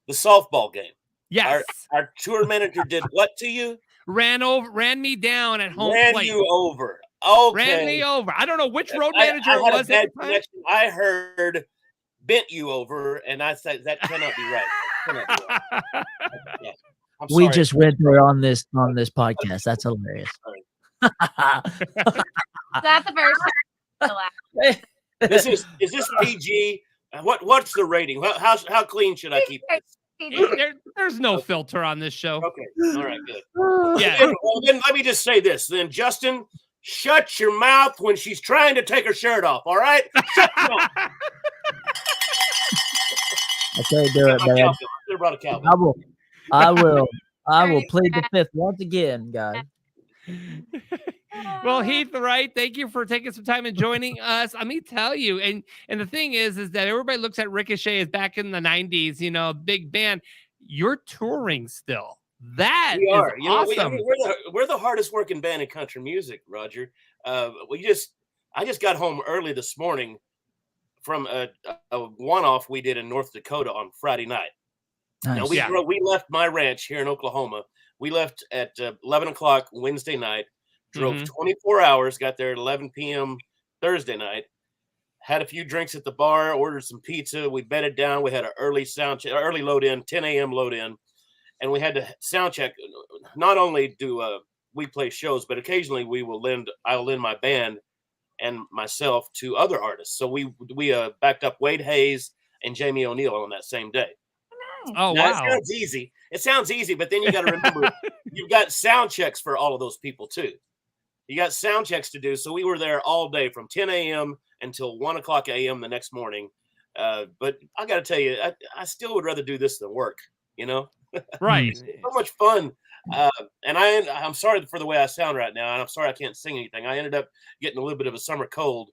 The softball game. Yes. Our tour manager did what to you? Ran me down at home Ran plate. you over. Okay. Ran me over. I don't know which road manager it was at the time. I heard bent you over, and I said that cannot be right. That cannot be right. Yeah. I'm We sorry. just went through on this podcast. That's hilarious. That's the first. Is this PG? What's the rating? How clean should I keep this? There's no filter on this show. Okay, all right, good. Yeah. Then let me just say this. Then Justin, shut your mouth when she's trying to take her shirt off. All right. Shut your mouth. I can't do it, man. They brought a cowboy. I will plead the fifth once again, guys. Well, Heath Wright, thank you for taking some time and joining us. Let me tell you, and the thing is that everybody looks at Ricochet as back in the 90s, you know, big band. You're touring still. That We are. is awesome. We're the hardest working band in country music, Roger. I just got home early this morning from a one-off we did in North Dakota on Friday night. Nice. Now, we left my ranch here in Oklahoma. We left at 11 o'clock Wednesday night, drove 24 hours, got there at 11 p.m. Thursday night, had a few drinks at the bar, ordered some pizza. We bedded down. We had an early load in, 10 a.m. load in, and we had to sound check. Not only do we play shows, but occasionally I'll lend my band and myself to other artists. So we backed up Wade Hayes and Jamie O'Neill on that same day. Oh, now, wow. It sounds easy, but then you got to remember you've got sound checks for all of those people too. You got sound checks to do. So we were there all day from 10 a.m. until 1 o'clock a.m. the next morning. But I got to tell you, I still would rather do this than work, you know? Right. It's so much fun. And I'm sorry for the way I sound right now. And I'm sorry I can't sing anything. I ended up getting a little bit of a summer cold.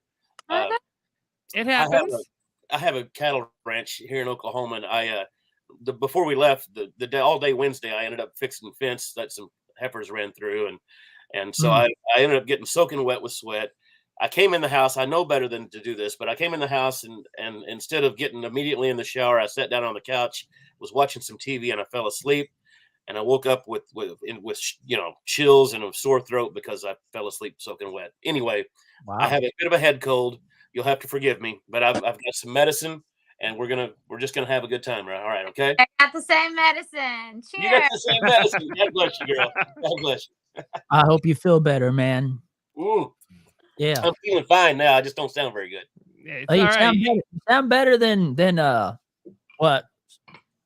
It happens. I have a cattle ranch here in Oklahoma, and before we left the day, all day Wednesday, I ended up fixing the fence that some heifers ran through, and so I ended up getting soaking wet with sweat. I came in the house. I know better than to do this, but I came in the house and instead of getting immediately in the shower, I sat down on the couch, was watching some TV, and I fell asleep. And I woke up with chills and a sore throat because I fell asleep soaking wet. Anyway, wow. I have a bit of a head cold. You'll have to forgive me, but I've got some medicine. And we're just gonna have a good time, right? All right, okay. I got the same medicine. Cheers. You got the same medicine. God bless you, girl. God bless you. I hope you feel better, man. Yeah, I'm feeling fine now. I just don't sound very good. You sound better than what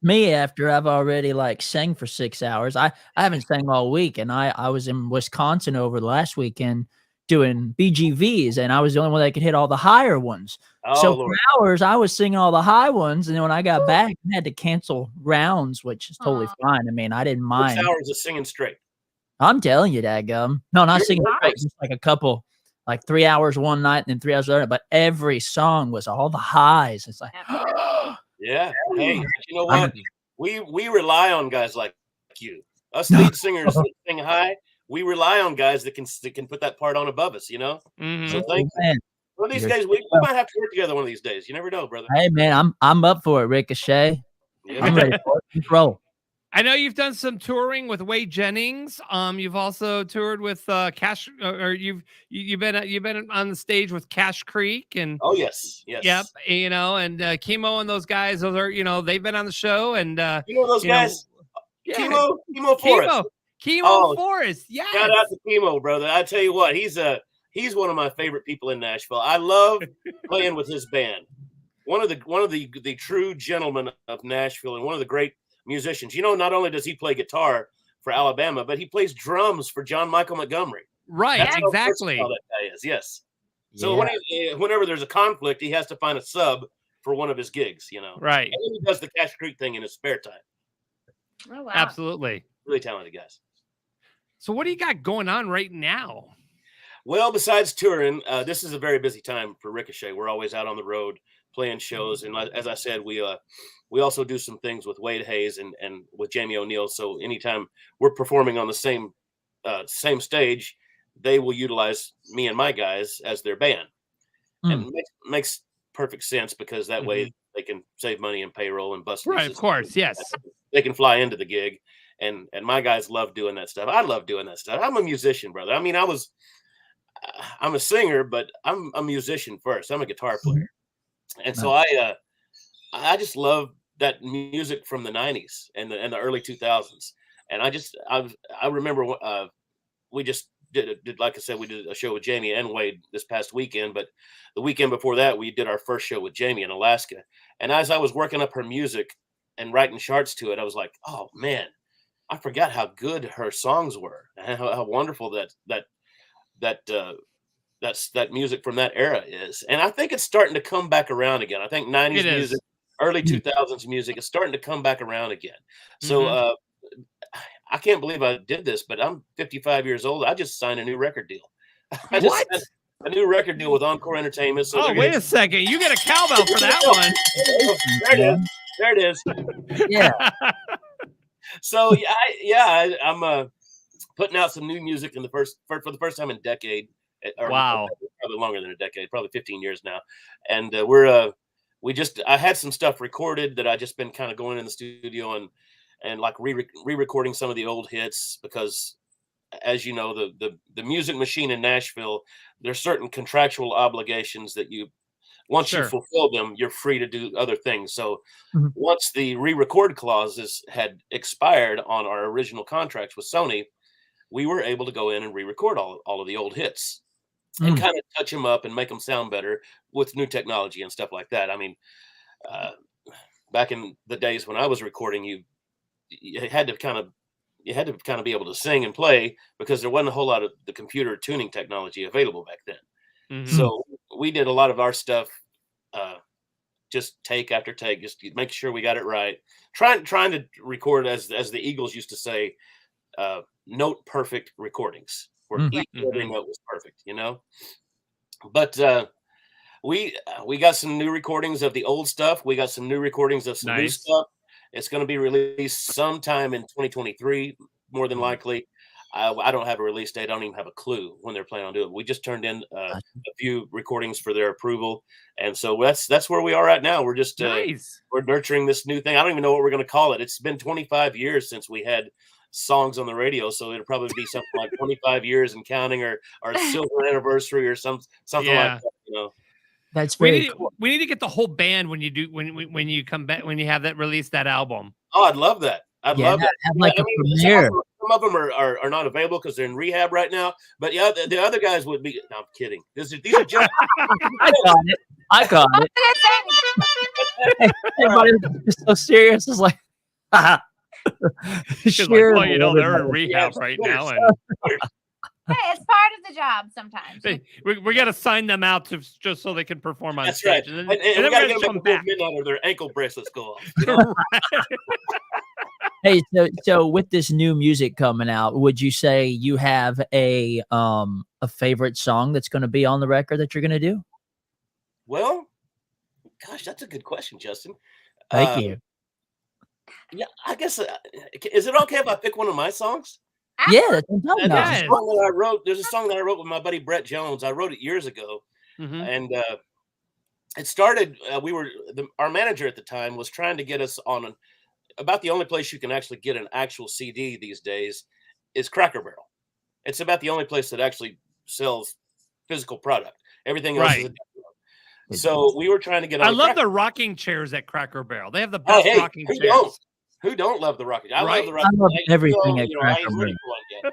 me after I've already sang for 6 hours. I haven't sang all week, and I was in Wisconsin over the last weekend doing BGVs, and I was the only one that could hit all the higher ones. So for hours, I was singing all the high ones, and then when I got back, I had to cancel rounds, which is totally fine. I mean, I didn't mind. 6 hours of singing straight. I'm telling you, dadgum. No, not singing straight, just a couple, 3 hours one night and then 3 hours later. But every song was all the highs. It's like, yeah. Hey, you know what? We rely on guys like you. Us lead singers that sing high. We rely on guys that can put that part on above us, you know. So thank you. One of these days, we might have to work together. One of these days, you never know, brother. Hey, man, I'm up for it, Ricochet. Yeah. I'm ready for it. Roll. I know you've done some touring with Wade Jennings. You've also toured with Cash, or you've been on the stage with Cash Creek and. Oh yes. Yep. You know, and Chemo and those guys. Those are they've been on the show and those guys. Chemo Forrest. Chemo Forrest. Yeah. Shout out to Chemo, brother. I tell you what, he's one of my favorite people in Nashville. I love playing with his band. One of the true gentlemen of Nashville and one of the great musicians. You know, not only does he play guitar for Alabama, but he plays drums for John Michael Montgomery. Right, That's exactly. how that guy is. Yes. So whenever there's a conflict, he has to find a sub for one of his gigs. You know. Right. And then he does the Cash Creek thing in his spare time. Oh wow. Absolutely. Really talented guys. So what do you got going on right now? Well, besides touring, this is a very busy time for Ricochet. We're always out on the road playing shows, and as I said, we also do some things with Wade Hayes and with Jamie O'Neill. So anytime we're performing on the same stage, they will utilize me and my guys as their band, and makes perfect sense because that way they can save money in payroll and bus. Right, of course, yes. They can fly into the gig, and my guys love doing that stuff. I love doing that stuff. I'm a musician, brother. I mean, I'm a singer, but I'm a musician first. I'm a guitar player. And so I just love that music from the 90s and the early 2000s. And I remember we just did like I said, we did a show with Jamie and Wade this past weekend, but the weekend before that, we did our first show with Jamie in Alaska. And as I was working up her music and writing charts to it, I was like, oh man, I forgot how good her songs were and how wonderful that music from that era is. And I think it's starting to come back around again. I think 90s music, early 2000s music is starting to come back around again. So I can't believe I did this, but I'm 55 years old. I just signed a new record deal. I just signed a new record deal with Encore Entertainment. So wait a second. You get a cowbell for that one. There it is. Yeah. So I'm putting out some new music for the first time in a decade. Wow. Probably longer than a decade, probably 15 years now. And I had some stuff recorded that I just been kind of going in the studio and like re-recording some of the old hits, because as you know, the music machine in Nashville, there's certain contractual obligations that once you fulfill them, you're free to do other things. So once the re-record clauses had expired on our original contracts with Sony, we were able to go in and re-record all of the old hits and kind of touch them up and make them sound better with new technology and stuff like that. I mean, back in the days when I was recording, you had to kind of be able to sing and play, because there wasn't a whole lot of the computer tuning technology available back then. So we did a lot of our stuff just take after take, just make sure we got it right. Trying to record, as the Eagles used to say, note perfect recordings, where each every note was perfect, you know. But we got some new recordings of the old stuff. We got some new recordings of some new stuff. It's going to be released sometime in 2023, more than likely. I don't have a release date. I don't even have a clue when they're planning on doing it. We just turned in a few recordings for their approval, and so that's where we are right now. We're just we're nurturing this new thing. I don't even know what we're going to call it. It's been 25 years since we had songs on the radio, so it'll probably be something like 25 years and counting, or our silver anniversary, or something like that. You know. That's very cool. We need to get the whole band when you come back, when you have release that album. Oh, I'd love that. I'd love that. Have like a premiere. Some of them are not available because they're in rehab right now. But yeah, the other guys would be. No, I'm kidding. These are just. I got it. Everybody's so serious. It's like, sure. Like, well, you know, they're in rehab right now, and. Hey, it's part of the job sometimes. We got to sign them out just so they can perform on stage. Right. And then we got to get them back. Midnight, or their ankle bracelets go off. You know? Hey, so with this new music coming out, would you say you have a favorite song that's going to be on the record that you're going to do? Well, gosh, that's a good question, Justin. Thank you. Yeah, I guess. Is it okay if I pick one of my songs? Yeah, that's what I'm talking about. There's a song that I wrote with my buddy Brett Jones. I wrote it years ago, and it started. Our manager at the time was trying to get us on about the only place you can actually get an actual CD these days is Cracker Barrel. It's about the only place that actually sells physical product. Everything else is a digital. So we were trying to get. I love the rocking chairs at Cracker Barrel. They have the best rocking chairs. Who don't love the rocking chair? I love the I rocking love chair. everything at Cracker Barrel.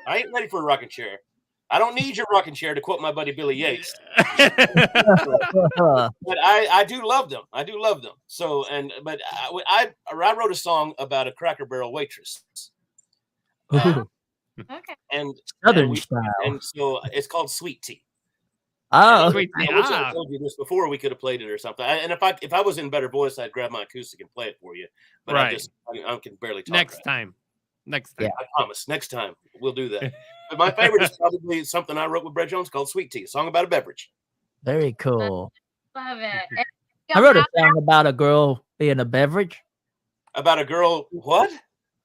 I ain't ready for a rocking chair. I don't need your rocking chair, to quote my buddy Billy Yates. But I do love them. I do love them. So, but I wrote a song about a Cracker Barrel waitress. Okay. And Southern style. And so it's called Sweet Tea. Oh, I wish I told you this before. We could have played it or something. And if I was in better voice, I'd grab my acoustic and play it for you. But I can barely talk. Next time. Yeah, I promise. Next time we'll do that. But my favorite is probably something I wrote with Brett Jones called Sweet Tea, a song about a beverage. Very cool. Love it. I wrote a song about a girl being a beverage. About a girl, what?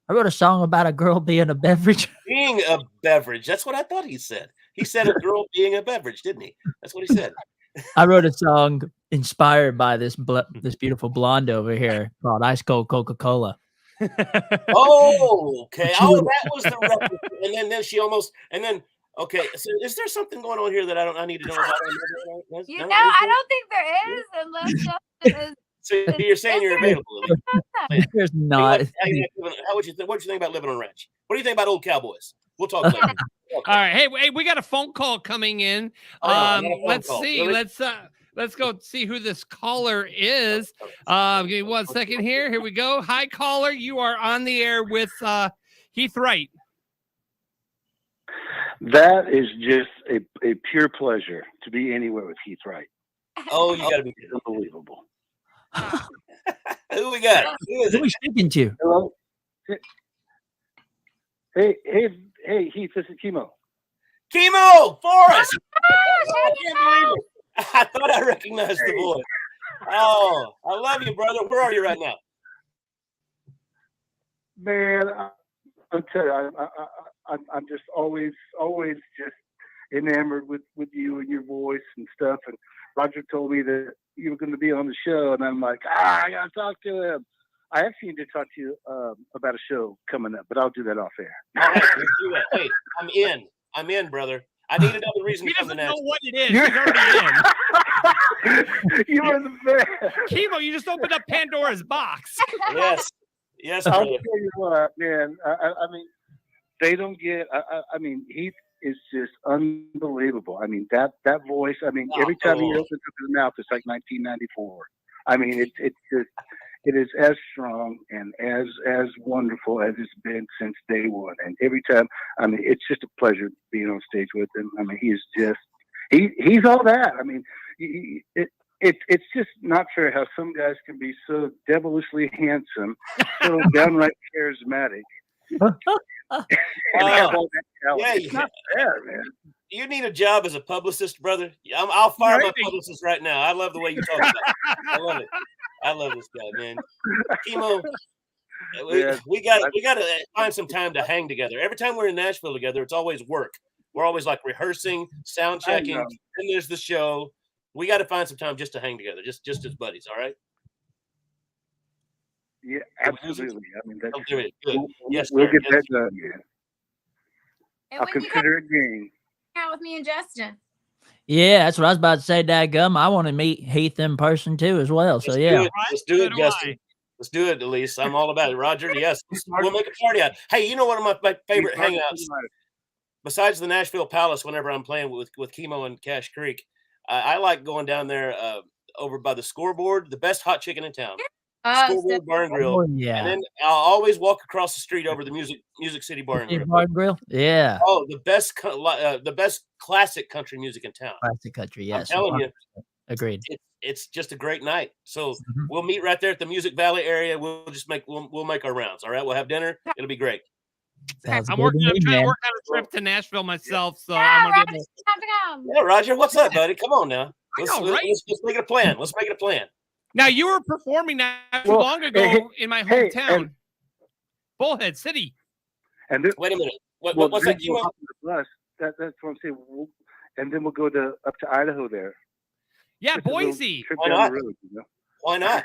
I wrote a song about a girl being a beverage. Being a beverage. That's what I thought he said. He said a girl being a beverage, didn't he? That's what he said. I wrote a song inspired by this beautiful blonde over here called Ice Cold Coca-Cola. Oh, okay. Oh, that was the reference. And then she almost, okay. So is there something going on here that I need to know about? I don't think there is, unless Justin is. So you're saying you're available? There's not. What would you think about living on a ranch? What do you think about old cowboys? We'll talk later. All right. Hey, we got a phone call coming in. Let's see. Really? Let's go see who this caller is. Give me 1 second here. Here we go. Hi, caller. You are on the air with Heath Wright. That is just a pure pleasure to be anywhere with Heath Wright. Oh, you got to be unbelievable. Who we got? Who is Who are we speaking to? Hello. Hey, Heath, this is Chemo. Chemo, Forrest. I can't believe it. I thought I recognized the voice. Oh, I love you, brother. Where are you right now? Man, I'm telling you, I'm just always just enamored with you and your voice and stuff. And Roger told me that you were going to be on the show, and I'm like, I got to talk to him. I actually need to talk to you about a show coming up, but I'll do that off air. All right, let's do that. Hey, I'm in, brother. I need another reason to come to Nashville. Know what it is. He's already in. You are the best. Chemo, you just opened up Pandora's box. Yes, I'll brother. tell you what, man. I mean, they don't get. I mean, Heath is just unbelievable. I mean, that voice. I mean, every time he opens up his mouth, it's like 1994. I mean, it's just. It is as strong and as wonderful as it's been since day one. And every time, I mean, it's just a pleasure being on stage with him. I mean, he's all that. I mean, it's just not fair how some guys can be so devilishly handsome, so downright charismatic. It's not fair, man. You need a job as a publicist, brother. I'll fire my publicist right now. I love the way you talk about it. I love it. I love this guy, man. Chemo, we got to find some time to hang together. Every time we're in Nashville together, it's always work. We're always like rehearsing, sound checking, and there's the show. We got to find some time just to hang together, just as buddies. All right? Yeah, absolutely. I mean, that's good. Yes, we'll sir. get Yes, that done, man. I'll consider it game. Out with me and Justin. Yeah, that's what I was about to say, dadgum. I want to meet Heath in person too as well. So yeah. Let's do it, Justin. Let's do it, Elise. I'm all about it. Roger, yes. We'll make a party out. Hey, you know one of my favorite hangouts? Besides the Nashville Palace, whenever I'm playing with Chemo and Cache Creek, I like going down there over by the Scoreboard, the best hot chicken in town. Scoreboard Bar and Grill. Oh, yeah. And then I'll always walk across the street over the Music City Bar and Grill. Bar and Grill? Yeah. Oh, the best classic country music in town. Classic country, yes. I'm telling you. Agreed. It's just a great night. So we'll meet right there at the Music Valley area. We'll make our rounds. All right. We'll have dinner. It'll be great. I'm trying to work out a trip to Nashville myself. So I'm gonna be Yeah, Roger, what's up, buddy? Come on now. Let's make it a plan. Let's make it a plan. Now you were performing not too long ago in my hometown, Bullhead City. And this, wait a minute. What's that? That's what I'm saying. And then we'll go up to Idaho there. Yeah, just Boise. Why not? Road, you know? Why not?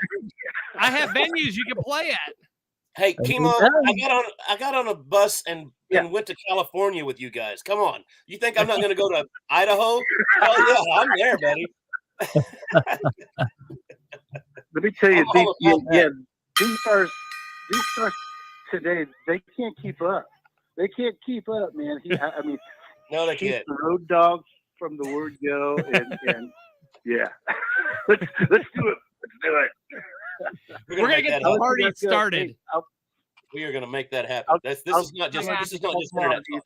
I have venues you can play at. Hey, Chemo, I got on a bus and went to California with you guys. Come on. You think I'm not going to go to Idaho? Hell yeah, I'm there, buddy. Let me tell you, these stars today, they can't keep up. They can't keep up, man. I mean, no, they he's can't. The road dog from the word go, and yeah. let's do it. Let's do it. We're gonna get the party started. We are gonna make that happen. This is not just internet talk.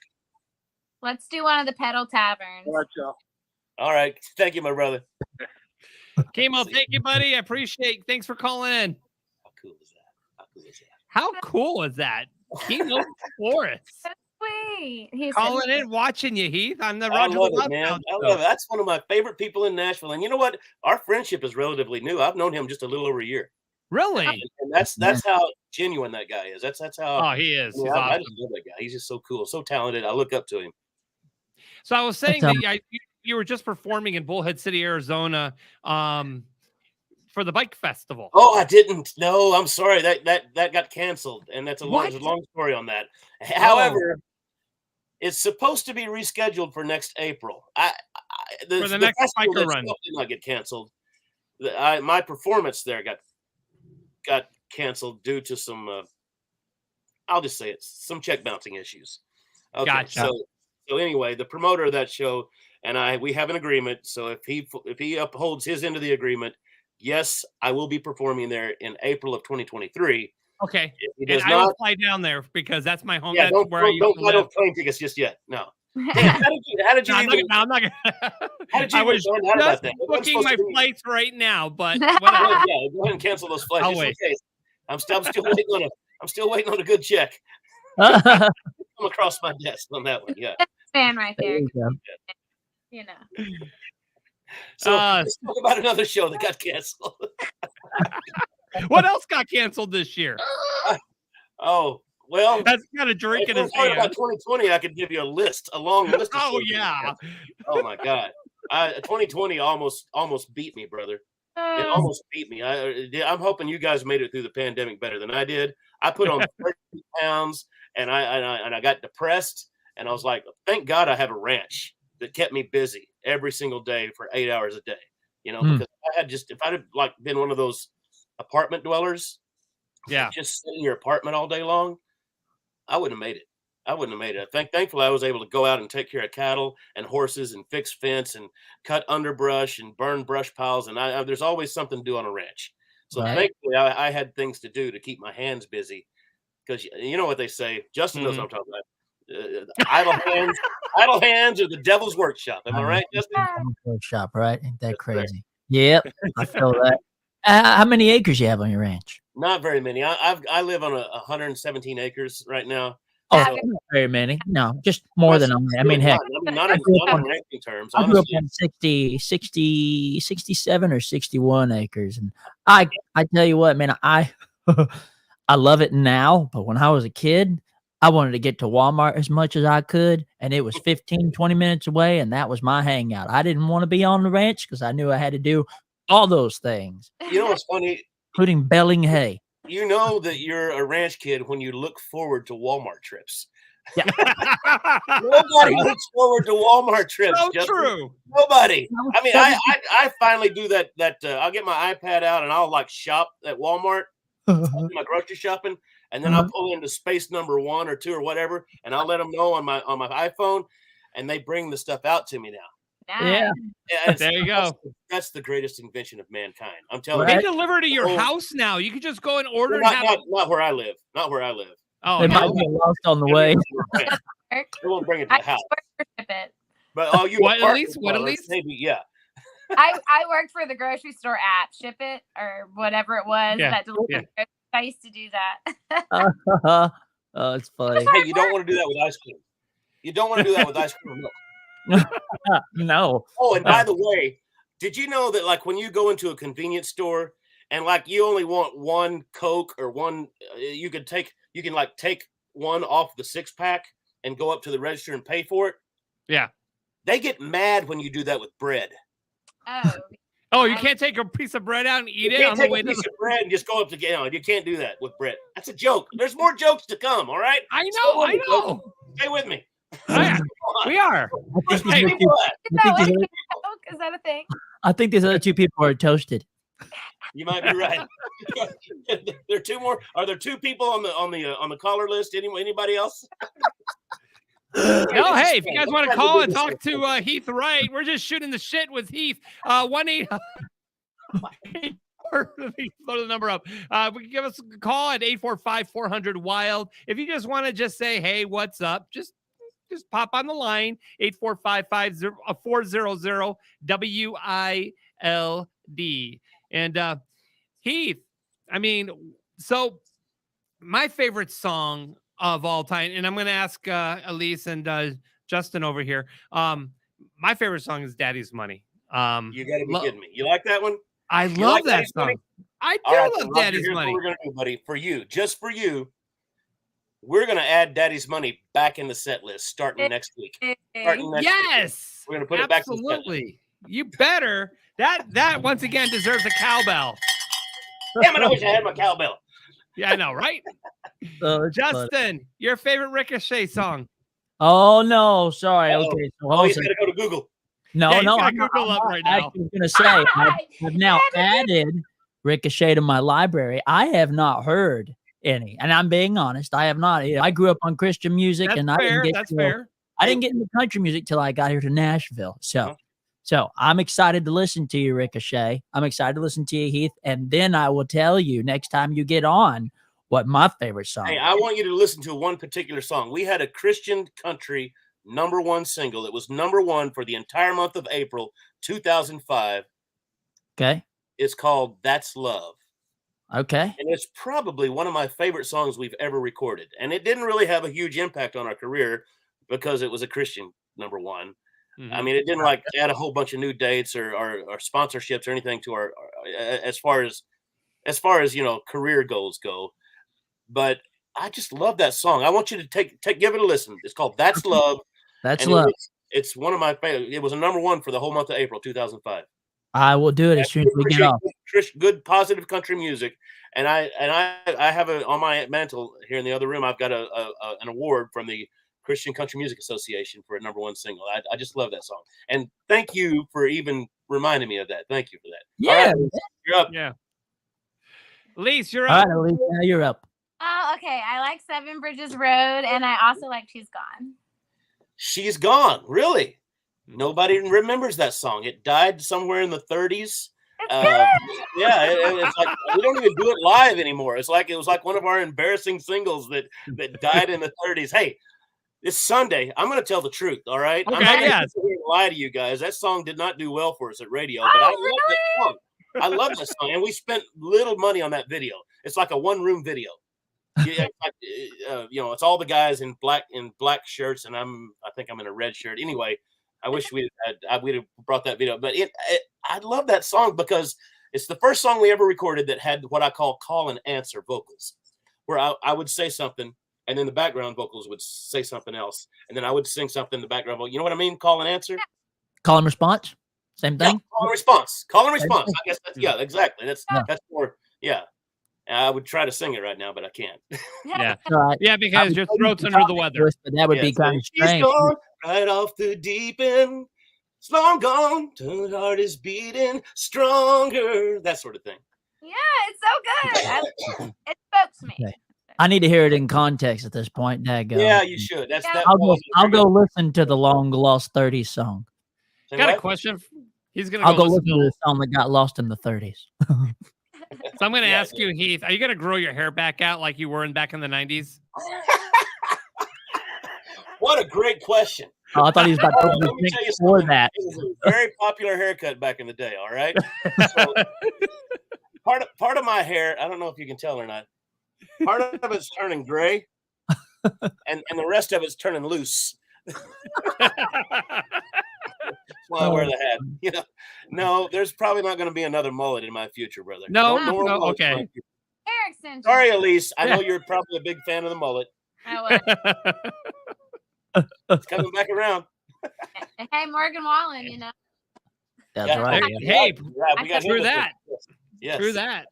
Let's do one of the pedal taverns. All right, y'all. All right. Thank you, my brother. Chemo, thank you, buddy. I appreciate. Thanks for calling in. How cool is that? How cool is that? Chemo Forrest. Sweet. He's calling in, watching you, Heath. I'm the I Roger love the it, man. Wild I love it. That's one of my favorite people in Nashville. And you know what? Our friendship is relatively new. I've known him just a little over a year. Really? And that's how genuine that guy is. That's how. Oh, he is. He's He's I awesome. just love that guy. He's just so cool, so talented. I look up to him. So I was saying that you were just performing in Bullhead City, Arizona, for the bike festival. Oh, I didn't. No, I'm sorry. That got canceled, and that's there's a long story on that. However, it's supposed to be rescheduled for next April. For the next biker run did not get canceled. My performance there got canceled due to some. I'll just say some check bouncing issues. Okay, Gotcha. So anyway, the promoter of that show and we have an agreement. So if he upholds his end of the agreement, yes, I will be performing there in April of 2023. Okay. If he And does I will not, fly down there because that's my home. yeah, That's don't where I used to live. don't plane tickets just yet. No. Damn, how did you No, even? I'm not gonna. How did you I even was find out about just that? It wasn't booking supposed my to be- flights right now, but Yeah, whatever. go ahead and cancel those flights. I'll just in wait. case. I'm still waiting on a good check. There Come across my desk on that one. Yeah. Fan right there. you go. You know. So let's talk about another show that got canceled. What else got canceled this year? Oh, well, That's got a drink if in we're his talking about hand. 2020, I could give you a long list. Of Oh shows that yeah. got canceled. Oh my God. 2020 almost beat me, brother. It Uh, almost beat me. I'm hoping you guys made it through the pandemic better than I did. I put on 30 pounds and I got depressed, and I was like, thank God I have a ranch that kept me busy every single day for 8 hours a day. You know, because if I'd have like been one of those apartment dwellers, Yeah. just sit in your apartment all day long, I wouldn't have made it. Thankfully, I was able to go out and take care of cattle and horses and fix fence and cut underbrush and burn brush piles. And there's always something to do on a ranch. So Right. thankfully, I had things to do to keep my hands busy. Because you know what they say. Justin knows what I'm talking about. Idle hands are the devil's workshop. Am I right, Justin? Workshop, right? Ain't that That's correct. crazy? Yep, I feel that. How many acres you have on your ranch? Not very many. I live on 117 acres right now. Oh, So- not very many. No, just more than I mean, heck, not I in grew up on- ranking terms. I grew up Honestly, on 67 or 61 acres. And I tell you what, man, I I love it now, but when I was a kid, I wanted to get to Walmart as much as I could, and it was 15, 20 minutes away, and that was my hangout. I didn't want to be on the ranch because I knew I had to do all those things, you know what's funny? including belling hay. You know that you're a ranch kid when you look forward to Walmart trips. Nobody looks forward to Walmart trips. So Justin. true. Nobody. I mean, I finally do that. I'll get my iPad out and I'll like shop at Walmart, I'll do my grocery shopping, and then I'll pull into space number 1 or 2 or whatever, and I'll let them know on my iPhone, and they bring the stuff out to me now. Yeah. Yeah, There you go. That's the greatest invention of mankind. I'm telling They you. deliver to your Oh. house now. You can just go and order. Well, and have not where I live. Not where I live. Oh, They no. might get lost on the way. They won't bring it to I the house. worked for Ship It. But all you What, at apartment least? What, at dwellers, least? maybe, yeah. I worked for the grocery store app, Ship It or whatever it was Yeah, that delivered. yeah. I used to do that. Oh, it's funny. Hey, you don't want to do that with ice cream. You don't want to do that with ice cream and milk. No. Oh, and by the way, did you know that like when you go into a convenience store and like you only want one Coke or one, you can take one off the 6-pack and go up to the register and pay for it. Yeah. They get mad when you do that with bread. Oh, Oh, you can't take a piece of bread out and eat You it can't on the take way a to piece the. of bread and just go up to you can't do that with bread. That's a joke. There's more jokes to come. All right. I Stay know. with I me, folks. know. Stay with me. We are. Let's Hey, keep going. is that a thing? I think these other two people are toasted. You might be right. There are 2 more. Are there 2 people on the caller list? Anybody else? No, hey, if you guys want to call and talk to Heath Wright, we're just shooting the shit with Heath. 1-800. Let me throw the number up. We can give us a call at 845-400-WILD. If you just want to just say, hey, what's up? Just pop on the line, 845-400-WILD. And Heath, I mean, so my favorite song of all time, and I'm going to ask Elise and Justin over here. My favorite song is Daddy's Money. You got to be kidding me. You like that one? I You love like that Daddy's song. Money? I do All right, love then, Roger, Daddy's here's Money. What we're gonna do, buddy, for you, just for you, we're gonna add Daddy's Money back in the set list starting next week. Starting next week. Yes, We're gonna put it back in the set list. absolutely. You better. That once again deserves a cowbell. Damn it! I wish I had my cowbell. Yeah, I know, right? It's funny. Justin, your favorite Ricochet song? Oh no, sorry. Uh-oh. Okay, so Oh, you also, gotta go to Google. no, Yeah, he's no, got I'm not, Google I'm up not right now. actually gonna say I've now added Ricochet to my library. I have not heard any. And I'm being honest. I have not. I grew up on Christian music, That's and fair. I didn't That's fair. I didn't get into country music till I got here to Nashville. So I'm excited to listen to you, Ricochet. I'm excited to listen to you, Heath. And then I will tell you next time you get on what my favorite song Hey, is. I want you to listen to one particular song. We had a Christian country #1 single. It was #1 for the entire month of April 2005. Okay. It's called That's Love. Okay. And it's probably one of my favorite songs we've ever recorded. And it didn't really have a huge impact on our career because it was a Christian #1. I mean, it didn't like add a whole bunch of new dates or sponsorships or anything to our as far as you know, career goals go. But I just love that song. I want you to give it a listen. It's called That's Love. That's Love. It's one of my favorite. It was a #1 for the whole month of April 2005. I will do it as soon as we get off. Good positive country music, and I have on my mantle here in the other room. I've got an award from the Christian Country Music Association for a #1 single. I just love that song, and thank you for even reminding me of that. Thank you for that. Yeah, you're up. Yeah, Elise, you're All up. right, Elise, now you're up. Oh, okay. I like Seven Bridges Road, and I also like She's Gone. She's Gone. Really? Nobody remembers that song. It died somewhere in the 30s. Yeah, it's like we don't even do it live anymore. It was like one of our embarrassing singles that died in the 30s. Hey, it's Sunday. I'm going to tell the truth. All right. Okay, I'm not yeah. going to lie to you guys. That song did not do well for us at radio, but I love that song. I love that song, and we spent little money on that video. It's like a one-room video. Yeah, it's all the guys in black shirts, and I think I'm in a red shirt. Anyway, I wish we'd have brought that video, but I love that song because it's the first song we ever recorded that had what I call and answer vocals, where I would say something, and then the background vocals would say something else, and then I would sing something in the background vocal. You know what I mean? Call and answer. Call and response. Same thing. Yeah, call and response. Call and response. I guess that's exactly. That's more. Yeah. I would try to sing it right now, but I can't. Yeah, Right. yeah, because your throat's under the weather. But that would be kind of She's strange. gone right off the deep end. It's long gone. The heart is beating stronger. That sort of thing. Yeah, it's so good. It spoke to me. Okay. I need to hear it in context at this point. Daggone. Yeah, you should. I'll go listen to the long lost 30s song. Got a question. He's gonna. I'll go listen listen to the song that got lost in the 30s. So I'm going to ask you, Heath, are you going to grow your hair back out like you were back in the 90s? What a great question. Oh, I thought he was about to open Let me the tell you thing for something. that. It was a very popular haircut back in the day. All right. So, part of my hair, I don't know if you can tell or not. Part of it's turning gray, and the rest of it's turning loose. That's why I wear the hat. You know, no, there's probably not going to be another mullet in my future, brother. No, mullets okay. in my future. Hair extension. Sorry, Elise. I know you're probably a big fan of the mullet. It's coming back around. Hey, Morgan Wallen, you know. That's right. Hey, we got through that. Yes. Through that.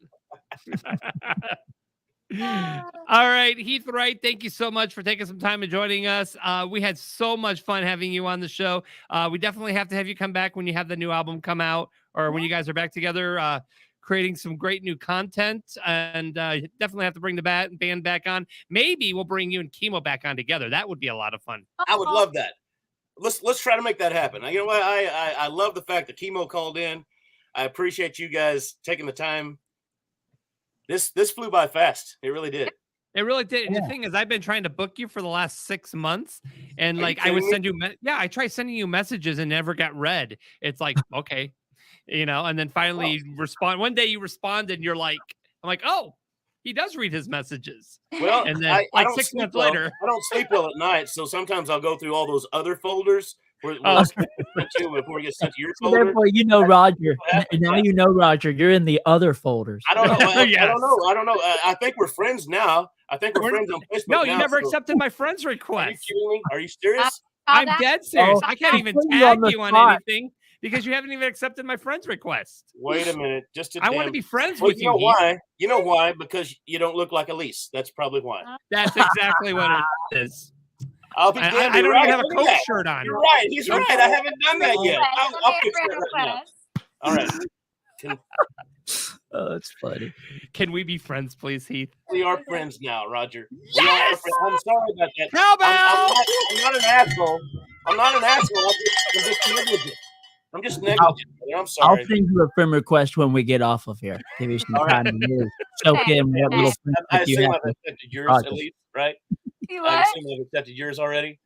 All right, Heath Wright, thank you so much for taking some time and joining us. We had so much fun having you on the show. We definitely have to have you come back when you have the new album come out, or when you guys are back together, creating some great new content. And definitely have to bring the band back on. Maybe we'll bring you and Chemo back on together. That would be a lot of fun. I would love that. Let's try to make that happen. You know what? I love the fact that Chemo called in. I appreciate you guys taking the time. This flew by fast. It really did. It really did. And the thing is, I've been trying to book you for the last 6 months, and I would send you, I tried sending you messages and never got read. It's like, okay, and then finally you respond. One day you responded, and you're like, I'm like, oh, he does read his messages. Well, and then I don't 6 sleep months well. later, I don't sleep well at night, so sometimes I'll go through all those other folders before we get sent to your So folder. therefore, Roger. Now Roger. You're in the other folders. I don't know. I don't know. I think we're friends now. I think we're friends on Facebook. No, now, you never so- accepted my friend's request. Are you kidding me? Are you serious? I'm dead serious. I can't even tag you on spot. anything because you haven't even accepted my friend's request. Wait a minute. I want to be friends Well, with you. know Heath. why? You know why? Because you don't look like Elise. That's probably why. That's exactly what it is. I'll be I damned, don't you're even right. have a Look at Coke that. shirt on. You're right. He's right. I haven't done that yet. Okay, I'll let me fix friend that right now. request. All right. Oh, that's funny. Can we be friends, please, Heath? We are friends now, Roger. Yes! I'm sorry about that. Cowbell! I'm not an asshole. I'm not an asshole. I'm just negligent. I'm just negligent. I'm I'll sorry. send you a friend request when we get off of here. Give you some All right. time to really soak in what little I friendship you assume have. I've accepted yours Roger. at least, right? You I what? assume I've accepted yours already.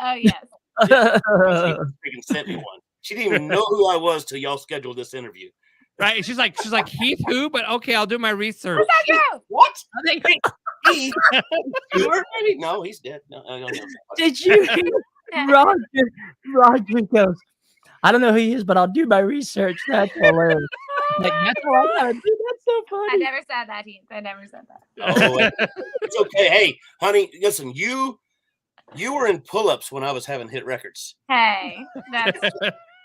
Oh yes. Freaking sent me one. She didn't even know who I was till y'all scheduled this interview. Right? She's like Heath who? But okay, I'll do my research. Was that you? What? Heath? You already? No, he's dead. No. Did you hear Roger goes, I don't know who he is, but I'll do my research. That's hilarious. Like, that's all I gotta do. That's so funny. I never said that, Heath. I never said that. Oh, it's okay. Hey, honey, listen, you were in pull-ups when I was having hit records. Hey, that's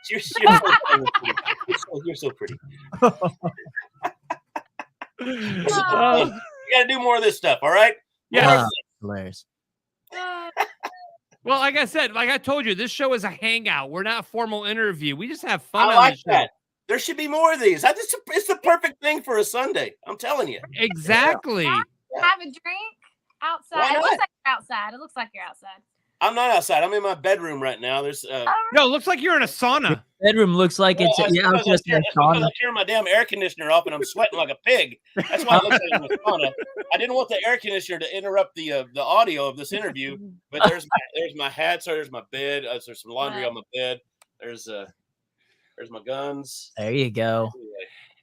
You're so pretty. You gotta do more of this stuff, all right? Yeah. Hilarious. Well, like I said, like I told you, this show is a hangout. We're not a formal interview. We just have fun. I on like this show. that. There should be more of these. It's the perfect thing for a Sunday. I'm telling you. Exactly. have a drink outside. It looks like you're outside. It looks like you're outside. I'm not outside. I'm in my bedroom right now. There's No, it looks like you're in a sauna. Bedroom looks like it's I was just in a sauna. I'm turning my damn air conditioner off and I'm sweating like a pig. That's why it looks like I'm in a sauna. I didn't want the air conditioner to interrupt the audio of this interview. But there's my hats. There's my bed. There's some laundry on my bed. There's my guns. There you go.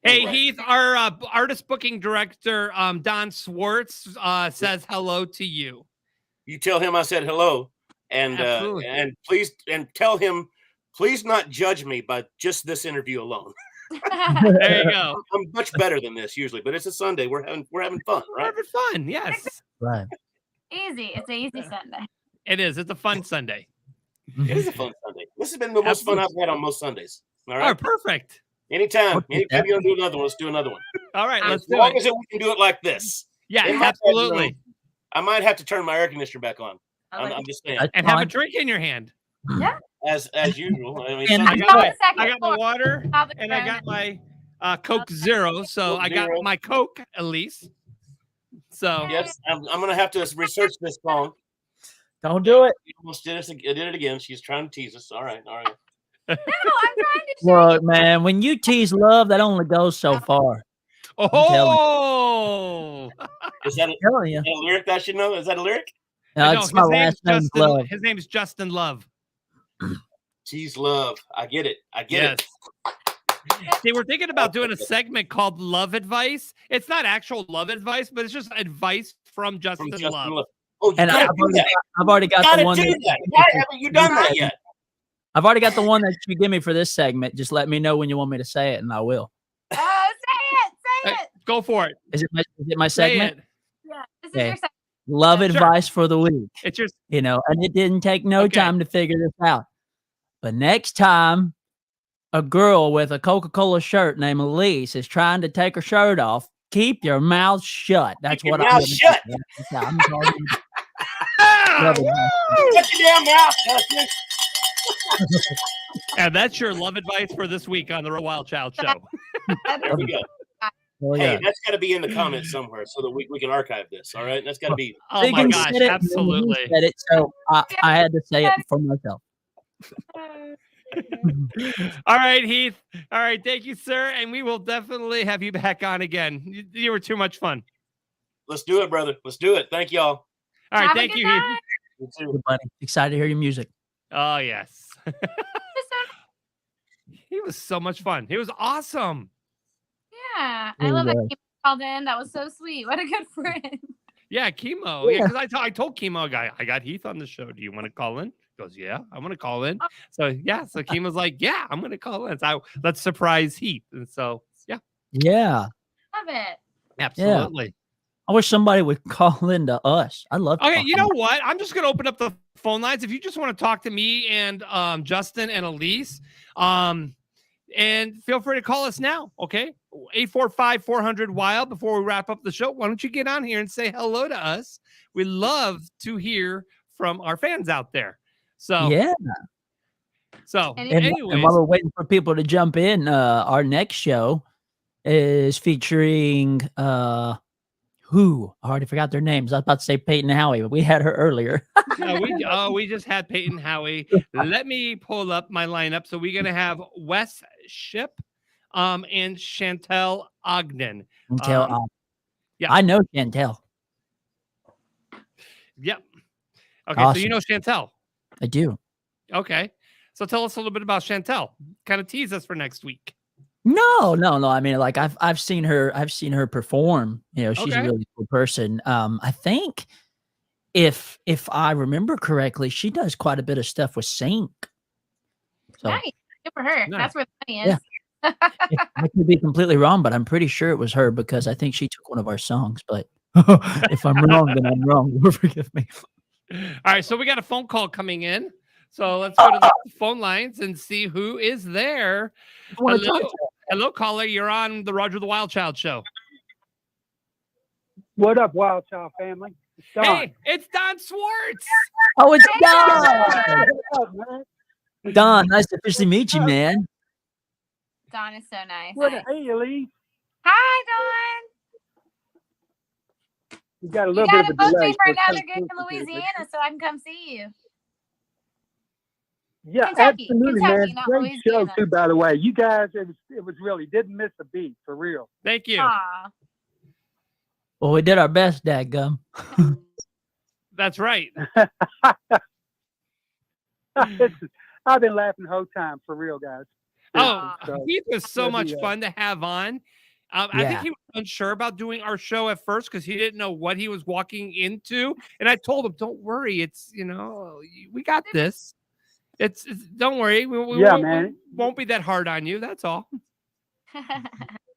Hey, Heath, our artist booking director, Don Swartz, says hello to you. You tell him I said hello, and please tell him, please not judge me by just this interview alone. There you go. I'm much better than this usually, but it's a Sunday. We're having fun, right? We're having fun, yes. Right. Easy. It's an easy Sunday. It is. It's a fun Sunday. It is a fun Sunday. This has been the most fun I've had on most Sundays. All right. Oh, perfect. Anytime you want to do another one, let's do another one. All right, let's as do long it. as we can do it like this. Yeah, In my absolutely. bedroom, I might have to turn my air conditioner back on. I'm just saying. And have a drink in your hand. Yeah. As usual. I mean, And I got my water Top of and I the got my Coke Zero. So I got my Coke, Elise. So yes, I'm gonna have to research this song. Don't do it. You almost did it again. She's trying to tease us. All right. No, I'm trying to. Look, man, when you tease love, that only goes so far. Oh, is that a lyric that I should know? Is that a lyric? No, it's my last name, Love. His name is Justin Love. Tease love. I get it. I get it. See, we're thinking about doing a segment called Love Advice. It's not actual love advice, but it's just advice from Justin Love. Oh, And I've already got the one. Why haven't you done that yet? I've already got the one that you give me for this segment. Just let me know when you want me to say it, and I will. Say it. Go for it. Is it my Say segment? it. Yeah. This is Okay. your segment. Love Sure. advice for the week. It's your. And it didn't take no time to figure this out. But next time a girl with a Coca-Cola shirt named Elise is trying to take her shirt off, keep your mouth shut. That's Keep what your I'm mouth shut. I'm sorry. Shut your damn mouth, Justin. And that's your love advice for this week on the Real Wild Child Show. There we go. Oh, Hey, yeah. that's got to be in the comments somewhere so that we can archive this. All right, that's got to be. Oh my Megan gosh, said it, absolutely. Megan said it, so I had to say it for myself. All right, Heath. All right, thank you, sir. And we will definitely have you back on again. You were too much fun. Let's do it, brother. Let's do it. Thank y'all. All right, Have a thank good you, night. Heath. You too. Good buddy. Excited to hear your music. Oh, yes. He was so much fun. He was awesome. Yeah. I love that Kim called in. That was so sweet. What a good friend. Yeah, Chemo. Yeah, because I told Chemo, I got Heath on the show. Do you want to call in? He goes, yeah, I want to call in. So Chemo's like, yeah, I'm going to call in. So let's surprise Heath. And so, yeah. Yeah. Love it. Absolutely. I wish somebody would call into us. I love. Okay, you know what? I'm just going to open up the phone lines. If you just want to talk to me and Justin and Elise, and feel free to call us now, okay? 845-400-WILD. Before we wrap up the show, why don't you get on here and say hello to us? We love to hear from our fans out there. So Yeah. So And anyways, while we're waiting for people to jump in, our next show is featuring who? I already forgot their names. I was about to say Payton Howie, but we had her earlier. We just had Payton Howie. Let me pull up my lineup. So we're gonna have Wes Ship, and Chantel Ogden. Chantel, yeah, I know Chantel. Yep. Okay, Awesome. so you know Chantel. I do. Okay, so tell us a little bit about Chantel. Kind of tease us for next week. No. I mean, like I've seen her perform. You know, she's a really cool person. I think if I remember correctly, she does quite a bit of stuff with Sync. So, Nice. Good for her. Nice. That's where the money is. Yeah. I could be completely wrong, but I'm pretty sure it was her because I think she took one of our songs. But if I'm wrong, then I'm wrong. Forgive me. All right, so we got a phone call coming in. So let's go to the phone lines and see who is there. Hello, caller. You're on the Roger the Wild Child show. What up, Wild Child family? It's Don. Hey, it's Don Swartz. Oh, it's Don. What up, man? Don, nice to officially meet you, man. Dawn is so nice. What? Hey, Elise. Hi, Dawn. You got a You little bit gotta of a book delay. me for so another thank gig you. in Louisiana so I can come see you. Yeah, Kentucky, absolutely, Kentucky, man. not Great show Louisiana. too, by the way. You guys, it was really didn't miss a beat for real. Thank you. Aw. Well, we did our best, dadgum. That's right. I've been laughing the whole time for real, guys. Oh, So, Heath was so yeah, much yeah. fun to have on. I think Yeah. he was unsure about doing our show at first because he didn't know what he was walking into. And I told him, "Don't worry, it's we got this. It's don't worry, we Yeah, won't, man. won't be that hard on you. That's all."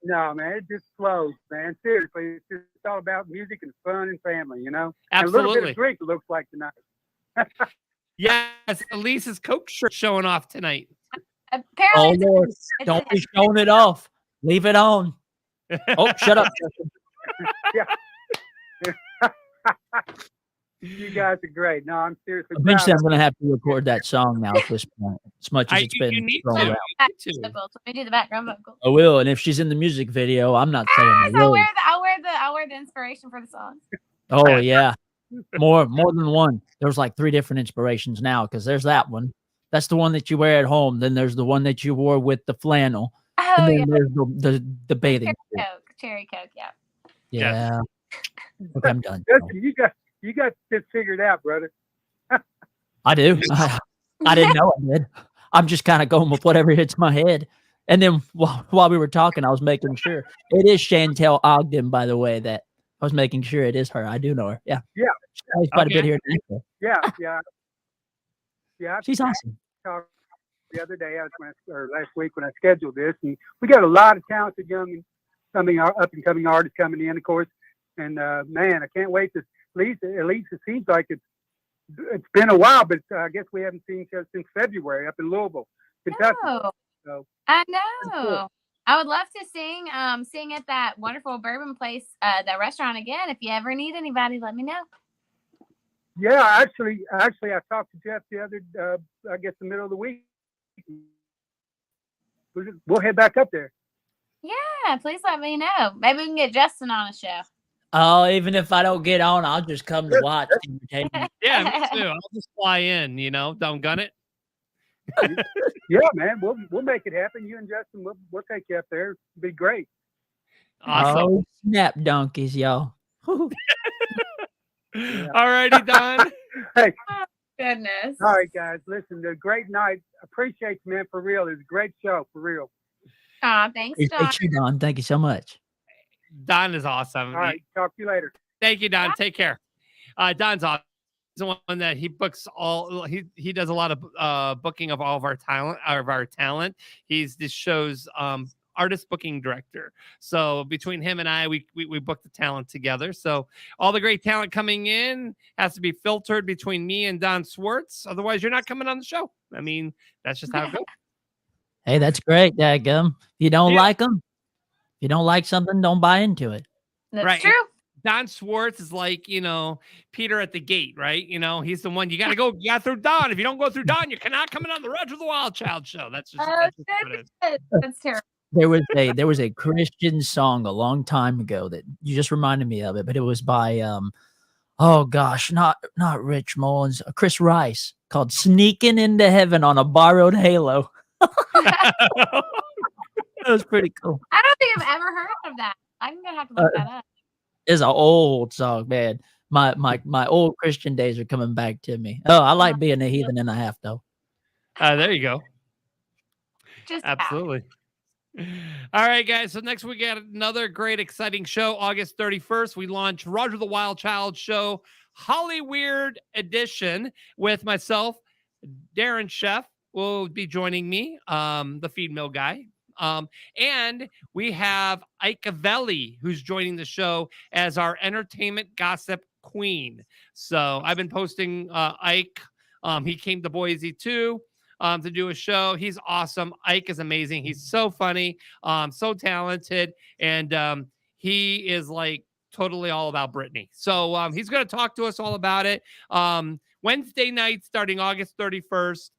No, man, it just flows, man. Seriously, it's all about music and fun and family, you know. And a little bit Absolutely. of drink, it looks like tonight. Yes, Elise's Coke shirt showing off tonight. Oh, Apparently, Lord. it's Don't be showing it off. Leave it on. Oh, shut up. You guys are great. No, I'm seriously Eventually, I'm proud going to have to record that song now at this point, as much as it's been you need thrown to. around. vocals. Let me do the background vocals. I will, and if she's in the music video, I'm not saying I Yes, I'll will. I'll wear the inspiration for the song. Oh yeah, more than one. There's like 3 different inspirations now because there's that one. That's the one that you wear at home. Then there's the one that you wore with the flannel, Oh and then yeah, there's the bathing suit. cherry Coke. Yeah. Yeah. Okay, I'm done. Listen, you got this figured out, brother. I do. I didn't know I did. I'm just kind of going with whatever hits my head. And then while we were talking, I was making sure it is Chantel Ogden, by the way. That I was making sure it is her. I do know her. Yeah. Yeah. She plays quite a bit here. in Nashville. Yeah. She's awesome. Talked the other day, or last week when I scheduled this, and we got a lot of talented young and up and coming artists coming in, of course. And man, I can't wait to. At least it seems like it's been a while, but I guess we haven't seen each other since February up in Louisville, Kentucky. No. So I know. I would love to sing at that wonderful bourbon place, that restaurant again. If you ever need anybody, let me know. yeah, actually, I talked to Jeff the other, I guess the middle of the week. We'll head back up there. Yeah, please let me know. Maybe we can get Justin on a show. Oh, even if I don't get on, I'll just come to watch the entertainment. Yeah, me too. I'll just fly in. Don't gun it. Yeah, man, we'll make it happen. You and Justin, we'll take you up there. It'll be great. Awesome. Oh, snap donkeys, y'all. All righty, Don. Hey, Goodness. all right, guys. Listen, a great night. Appreciate you, man, for real. It's a great show, for real. Aw, thanks, Don. Appreciate you, Don. Thank you so much. Don is awesome. All right, talk to you later. Thank you, Don. Take care. Don's awesome. He's the one that he books all. He does a lot of booking of all of our talent. He's this show's artist booking director. So between him and I, we book the talent together. So all the great talent coming in has to be filtered between me and Don Swartz. Otherwise, you're not coming on the show. I mean, that's just how it goes. Hey, that's great, dadgum. If you don't like them, if you don't like something, don't buy into it. That's Right. true. Don Swartz is like, Peter at the gate, right? He's the one you got to go. You got through Don. If you don't go through Don, you cannot come in on the Roger the Wild Child show. That's just, Oh, that's just what it is. That's terrible. There was a Christian song a long time ago that you just reminded me of it, but it was by oh gosh, not Rich Mullins, Chris Rice, called "Sneaking into Heaven on a Borrowed Halo." That was pretty cool. I don't think I've ever heard of that. I'm gonna have to look that up. It's an old song, man. My old Christian days are coming back to me. Oh, I like being a heathen and a half, though. There you go. Just Absolutely. All right, guys. So next we got another great, exciting show. August 31st, we launch Roger the Wild Child Show Hollyweird Edition with myself. Darren Chef will be joining me, the feed mill guy. And we have Ike Avelli, who's joining the show as our entertainment gossip queen. So I've been posting Ike. He came to Boise too. To do a show. He's awesome. Ike is amazing. He's so funny, so talented, and he is like totally all about Britney. So he's going to talk to us all about it. Wednesday night, starting August 31st,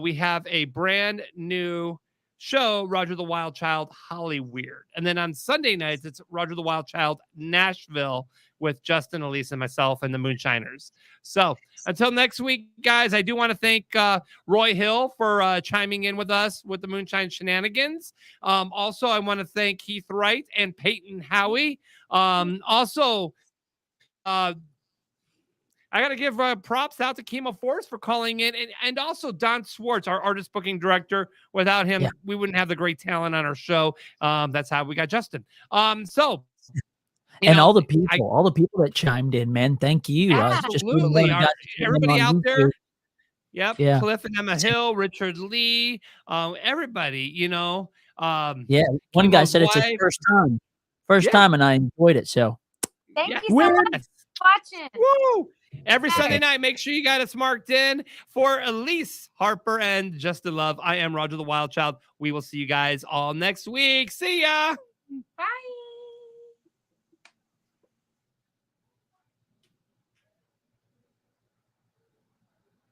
we have a brand new show, Roger the Wild Child Hollyweird. And then on Sunday nights, it's Roger the Wild Child Nashville with Justin, Elise, and myself and the Moonshiners. So until next week, guys, I do want to thank Roy Hill for chiming in with us with the Moonshine Shenanigans. Also, I want to thank Heath Wright and Payton Howie. Also, I got to give props out to Chemo Force for calling in, and also Don Swartz, our artist booking director. Without him, we wouldn't have the great talent on our show. That's how we got Justin. And all the people that chimed in, man, thank you. Absolutely. Everybody out there. Yep. Yeah. Cliff and Emma Hill, Richard Lee, everybody, One Chemo's guy said it's his wife. first time, and I enjoyed it. So Thank you so much for watching. Woo! Every Sunday night, make sure you got us marked in. For Elise, Harper, and Justin Love, I am Roger the Wild Child. We will see you guys all next week. See ya. Bye.